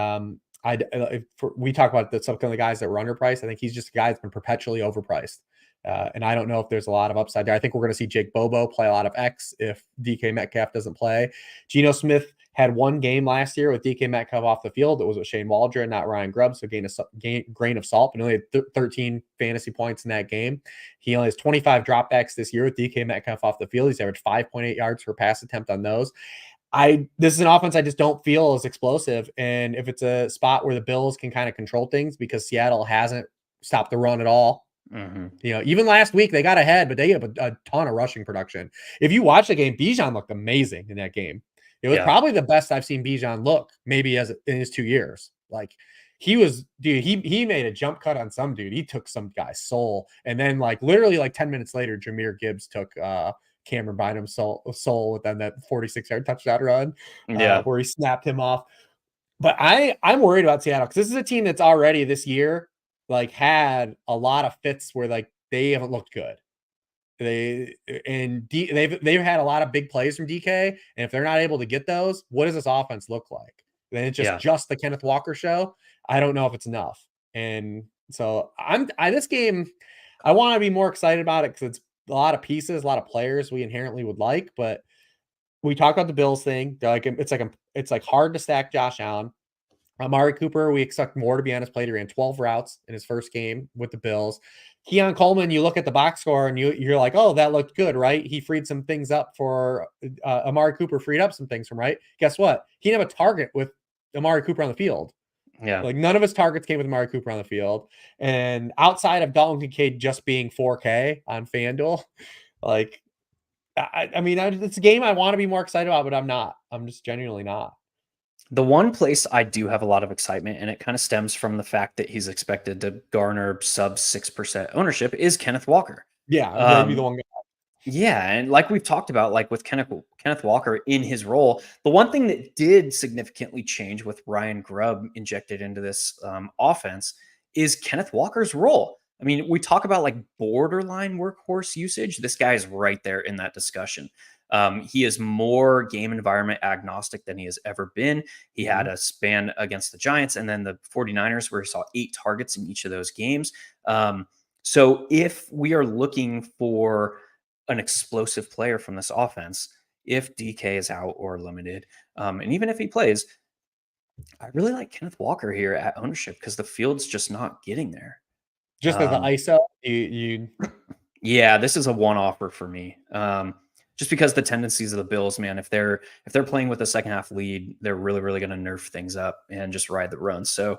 S3: talk about some of the guys that were underpriced. I think he's just a guy that's been perpetually overpriced. And I don't know if there's a lot of upside there. I think we're going to see Jake Bobo play a lot of X if DK Metcalf doesn't play. Geno Smith had one game last year with DK Metcalf off the field. It was with Shane Waldron, not Ryan Grubb. So grain of salt, but only had 13 fantasy points in that game. He only has 25 dropbacks this year with DK Metcalf off the field. He's averaged 5.8 yards per pass attempt on those. This is an offense I just don't feel is explosive. And if it's a spot where the Bills can kind of control things because Seattle hasn't stopped the run at all.
S2: Mm-hmm.
S3: Even last week they got ahead, but they have a ton of rushing production. If you watch the game, Bijan looked amazing in that game. It was probably the best I've seen Bijan look maybe in his 2 years. Like he made a jump cut on some dude. He took some guy's soul. And then literally 10 minutes later, Jahmyr Gibbs took Cameron Bynum's soul within that 46-yard touchdown run where he snapped him off. But I'm worried about Seattle because this is a team that's already this year had a lot of fits where they haven't looked good. They've had a lot of big plays from DK, and if they're not able to get those, what does this offense look like? Then it's just the Kenneth Walker show. I don't know if it's enough. And so this game, I want to be more excited about it because it's a lot of pieces, a lot of players we inherently would like. But we talked about the Bills thing. They're like it's like hard to stack Josh Allen. Amari Cooper, we expect more to be on his plate. He ran 12 routes in his first game with the Bills. Keon Coleman, you look at the box score and you're like, oh, that looked good, right? He freed some things up for Amari Cooper, freed up some things from right. Guess what? He didn't have a target with Amari Cooper on the field.
S2: Yeah.
S3: Like none of his targets came with Amari Cooper on the field. And outside of Dalton Kincaid just being 4K on FanDuel, like, I mean, it's a game I want to be more excited about, but I'm not. I'm just genuinely not.
S2: The one place I do have a lot of excitement, and it kind of stems from the fact that he's expected to garner sub 6% ownership, is Kenneth Walker.
S3: Yeah, maybe the one guy.
S2: Yeah, and like we've talked about, like with Kenneth Walker in his role, the one thing that did significantly change with Ryan Grubb injected into this offense is Kenneth Walker's role. I mean, we talk about like borderline workhorse usage. This guy is right there in that discussion. He is more game environment agnostic than he has ever been. He had a span against the Giants and then the 49ers where he saw 8 targets in each of those games. So if we are looking for an explosive player from this offense, if DK is out or limited, and even if he plays, I really like Kenneth Walker here at ownership because the field's just not getting there.
S3: Just as an ISO, you
S2: Yeah, this is a one offer for me. Just because the tendencies of the Bills, man, if they're playing with a second half lead, they're really going to nerf things up and just ride the run. So,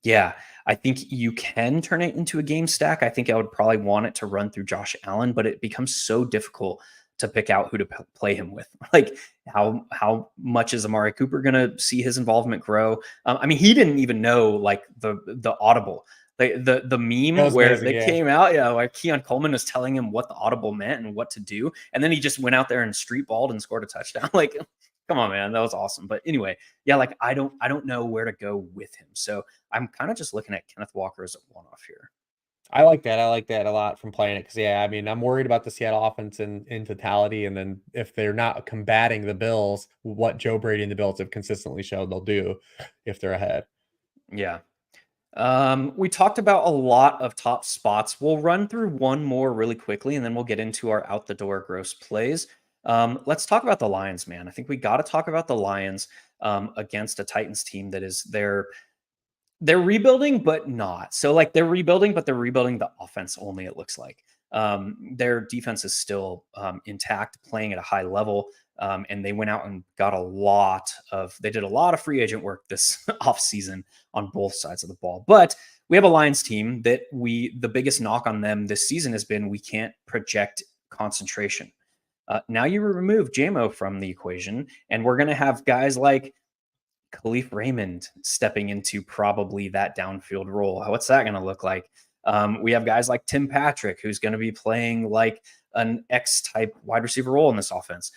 S2: yeah, I think you can turn it into a game stack. I think I would probably want it to run through Josh Allen, but it becomes so difficult to pick out who to play him with. Like how much is Amari Cooper going to see his involvement grow? I mean, he didn't even know like the audible. The meme where
S3: amazing,
S2: they came out, like Keon Coleman was telling him what the audible meant and what to do, and then he just went out there and street balled and scored a touchdown. Like, come on, man, that was awesome. But anyway, yeah, like I don't know where to go with him, so I'm kind of just looking at Kenneth Walker as a one-off here.
S3: I like that. I like that a lot from playing it because, yeah, I mean, I'm worried about the Seattle offense in totality, and then if they're not combating the Bills, what Joe Brady and the Bills have consistently showed they'll do if they're ahead.
S2: Yeah. We talked about a lot of top spots. We'll run through one more really quickly, and then we'll get into our out the door gross plays. Let's talk about the Lions, man. I think we got to talk about the Lions against a Titans team that is they're rebuilding, but not. So like they're rebuilding, but they're rebuilding the offense only, it looks like. Their defense is still intact, playing at a high level. And they went out and got they did a lot of free agent work this offseason on both sides of the ball. But we have a Lions team that the biggest knock on them this season has been we can't project concentration. Now you remove JMO from the equation, and we're going to have guys like Khalif Raymond stepping into probably that downfield role. What's that going to look like? We have guys like Tim Patrick, who's going to be playing like an X-type wide receiver role in this offense.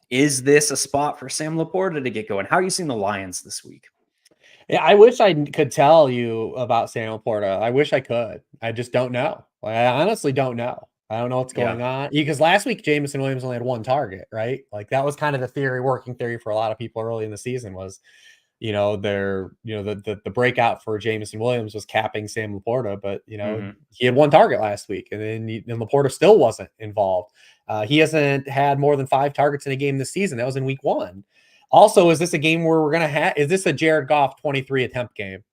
S2: Is this a spot for Sam Laporta to get going? How are you seeing the Lions this week?
S3: Yeah, I wish I could tell you about Sam Laporta. I wish I could. I just don't know. I honestly don't know. I don't know what's going on because last week Jameson Williams only had 1 target, right? Like that was kind of the working theory for a lot of people early in the season was, the breakout for Jameson Williams was capping Sam Laporta, but he had 1 target last week, and then Laporta still wasn't involved. He hasn't had more than 5 targets in a game this season. That was in week 1. Also, is this a game where we're gonna have? Is this a Jared Goff 23 attempt game?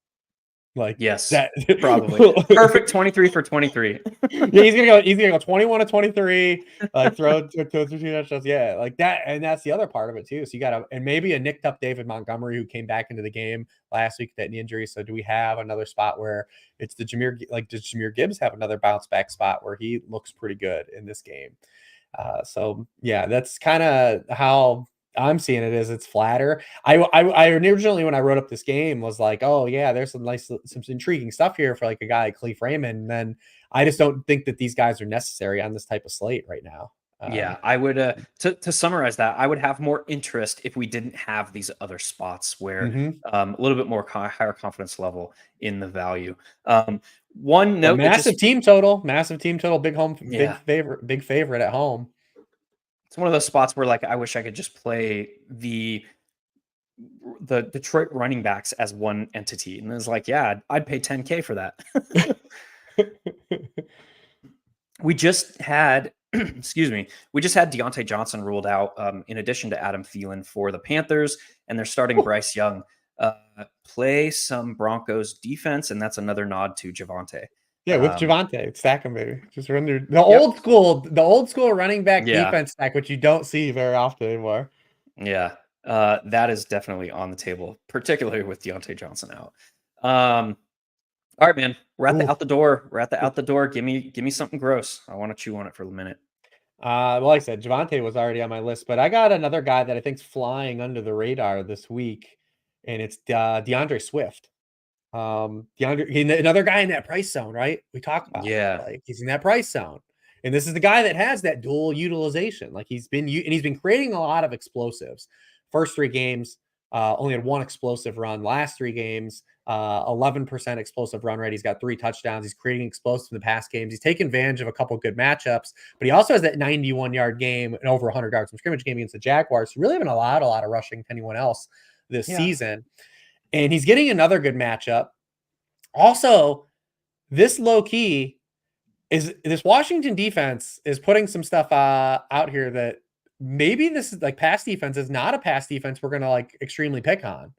S3: Like
S2: yes,
S3: that
S2: probably perfect 23 for 23.
S3: Yeah, he's gonna go 21 to 23, like throw 2 touchdowns. Yeah, like that, and that's the other part of it too. So you got and maybe a nicked up David Montgomery who came back into the game last week with that knee injury. So do we have another spot where it's does Jahmyr Gibbs have another bounce back spot where he looks pretty good in this game? So yeah, that's kind of how I'm seeing it. Is it's flatter. I originally, when I wrote up this game, was like, oh yeah, there's some intriguing stuff here for like a guy like Khalif Raymond. And then I just don't think that these guys are necessary on this type of slate right now.
S2: Yeah, I would to summarize that, I would have more interest if we didn't have these other spots where a little bit more higher confidence level in the value. One note,
S3: massive team total, big favorite at home.
S2: It's one of those spots where like I wish I could just play the the Detroit running backs as one entity. And it was like, yeah, I'd pay $10K for that. We just had, excuse me, we just had Deontay Johnson ruled out in addition to Adam Thielen for the Panthers, and they're starting Bryce Young. Play some Broncos defense, and that's another nod to Javonte.
S3: Yeah, with Javonte, stack him, baby. Just run the old school running back defense stack, which you don't see very often anymore.
S2: Yeah, that is definitely on the table, particularly with Deontay Johnson out. All right, man. We're at the out the door. We're at the out the door. Give me something gross. I want to chew on it for a minute.
S3: Well, like I said, Javonte was already on my list, but I got another guy that I think's flying under the radar this week, and it's DeAndre Swift. Another guy in that price zone, right? We talk about like he's in that price zone, and this is the guy that has that dual utilization. Like he's been creating a lot of explosives. First 3 games, only had 1 explosive run. Last 3 games, 11% explosive run rate. He's got 3 touchdowns. He's creating explosives in the past games. He's taken advantage of a couple of good matchups, but he also has that 91-yard game and over 100 yards from scrimmage game against the Jaguars. He really haven't allowed a lot of rushing to anyone else this season. And he's getting another good matchup. Also, this low key is this Washington defense is putting some stuff out here that maybe this is like pass defense is not a pass defense we're going to like extremely pick on.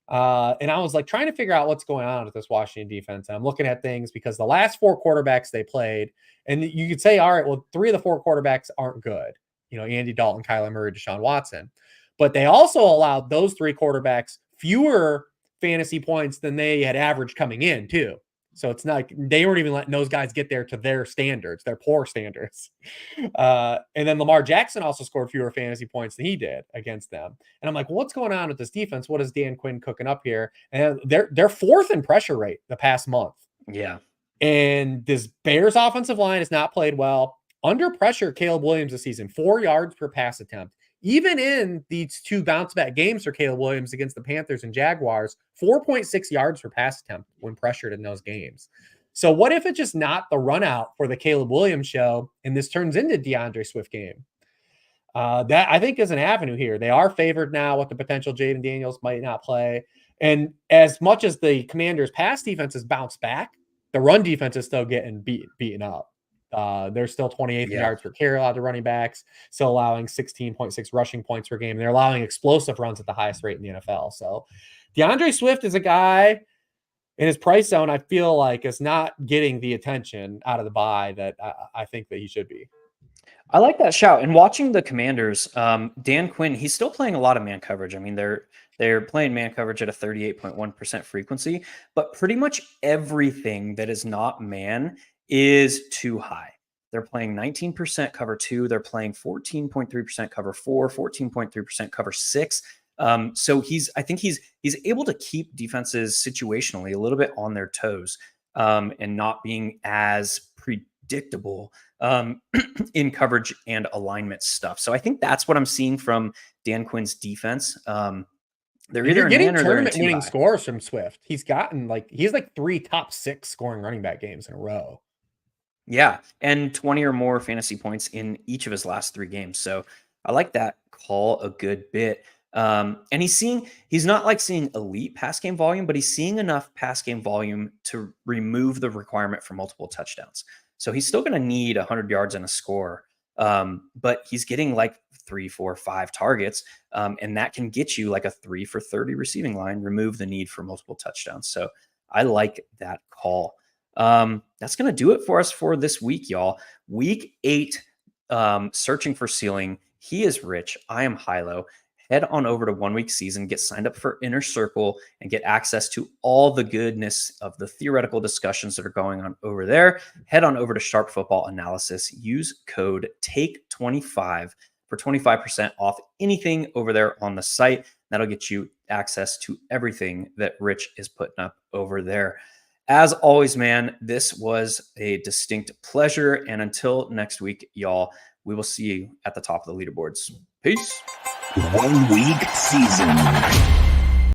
S3: And I was like trying to figure out what's going on with this Washington defense. And I'm looking at things because the last 4 quarterbacks they played, and you could say, all right, well, 3 of the 4 quarterbacks aren't good. Andy Dalton, Kyler Murray, Deshaun Watson. But they also allowed those 3 quarterbacks fewer fantasy points than they had averaged coming in too. So it's not like they weren't even letting those guys get there to their standards, their poor standards. And then Lamar Jackson also scored fewer fantasy points than he did against them. And I'm like, well, what's going on with this defense? What is Dan Quinn cooking up here? And they're 4th in pressure rate the past month.
S2: Yeah.
S3: And this Bears offensive line has not played well. Under pressure, Caleb Williams this season, 4 yards per pass attempt. Even in these 2 bounce-back games for Caleb Williams against the Panthers and Jaguars, 4.6 yards per pass attempt when pressured in those games. So what if it's just not the run-out for the Caleb Williams show, and this turns into DeAndre Swift game? That, I think, is an avenue here. They are favored now with the potential Jaden Daniels might not play. And as much as the Commanders' pass defense has bounced back, the run defense is still getting beaten up. They're still 28th in yards per carry allowed to running backs, still allowing 16.6 rushing points per game. They're allowing explosive runs at the highest rate in the NFL. So DeAndre Swift is a guy in his price zone I feel like is not getting the attention out of the bye that I think that he should be.
S2: I like that shout. And watching the Commanders, Dan Quinn, he's still playing a lot of man coverage. I mean, they're playing man coverage at a 38.1% frequency, but pretty much everything that is not man is too high. They're playing 19% cover 2. They're playing 14.3% cover 4, 14.3% cover 6. So I think he's able to keep defenses situationally a little bit on their toes and not being as predictable in coverage and alignment stuff. So I think that's what I'm seeing from Dan Quinn's defense. They're either
S3: getting tournament winning scores from Swift. He's like 3 top 6 scoring running back games in a row.
S2: Yeah, and 20 or more fantasy points in each of his last 3 games. So I like that call a good bit. And he's not like seeing elite pass game volume, but he's seeing enough pass game volume to remove the requirement for multiple touchdowns. So he's still going to need 100 yards and a score. But he's getting like 3, 4, 5 targets. And that can get you like a 3 for 30 receiving line, remove the need for multiple touchdowns. So I like that call. That's going to do it for us for this week, y'all. Week 8, searching for ceiling. He is Rich. I am Hilow. Head on over to 1 Week Season, get signed up for Inner Circle, and get access to all the goodness of the theoretical discussions that are going on over there. Head on over to Sharp Football Analysis. Use code TAKE25 for 25% off anything over there on the site. That'll get you access to everything that Rich is putting up over there. As always, man, this was a distinct pleasure. And until next week, y'all, we will see you at the top of the leaderboards. Peace.
S1: 1 Week Season.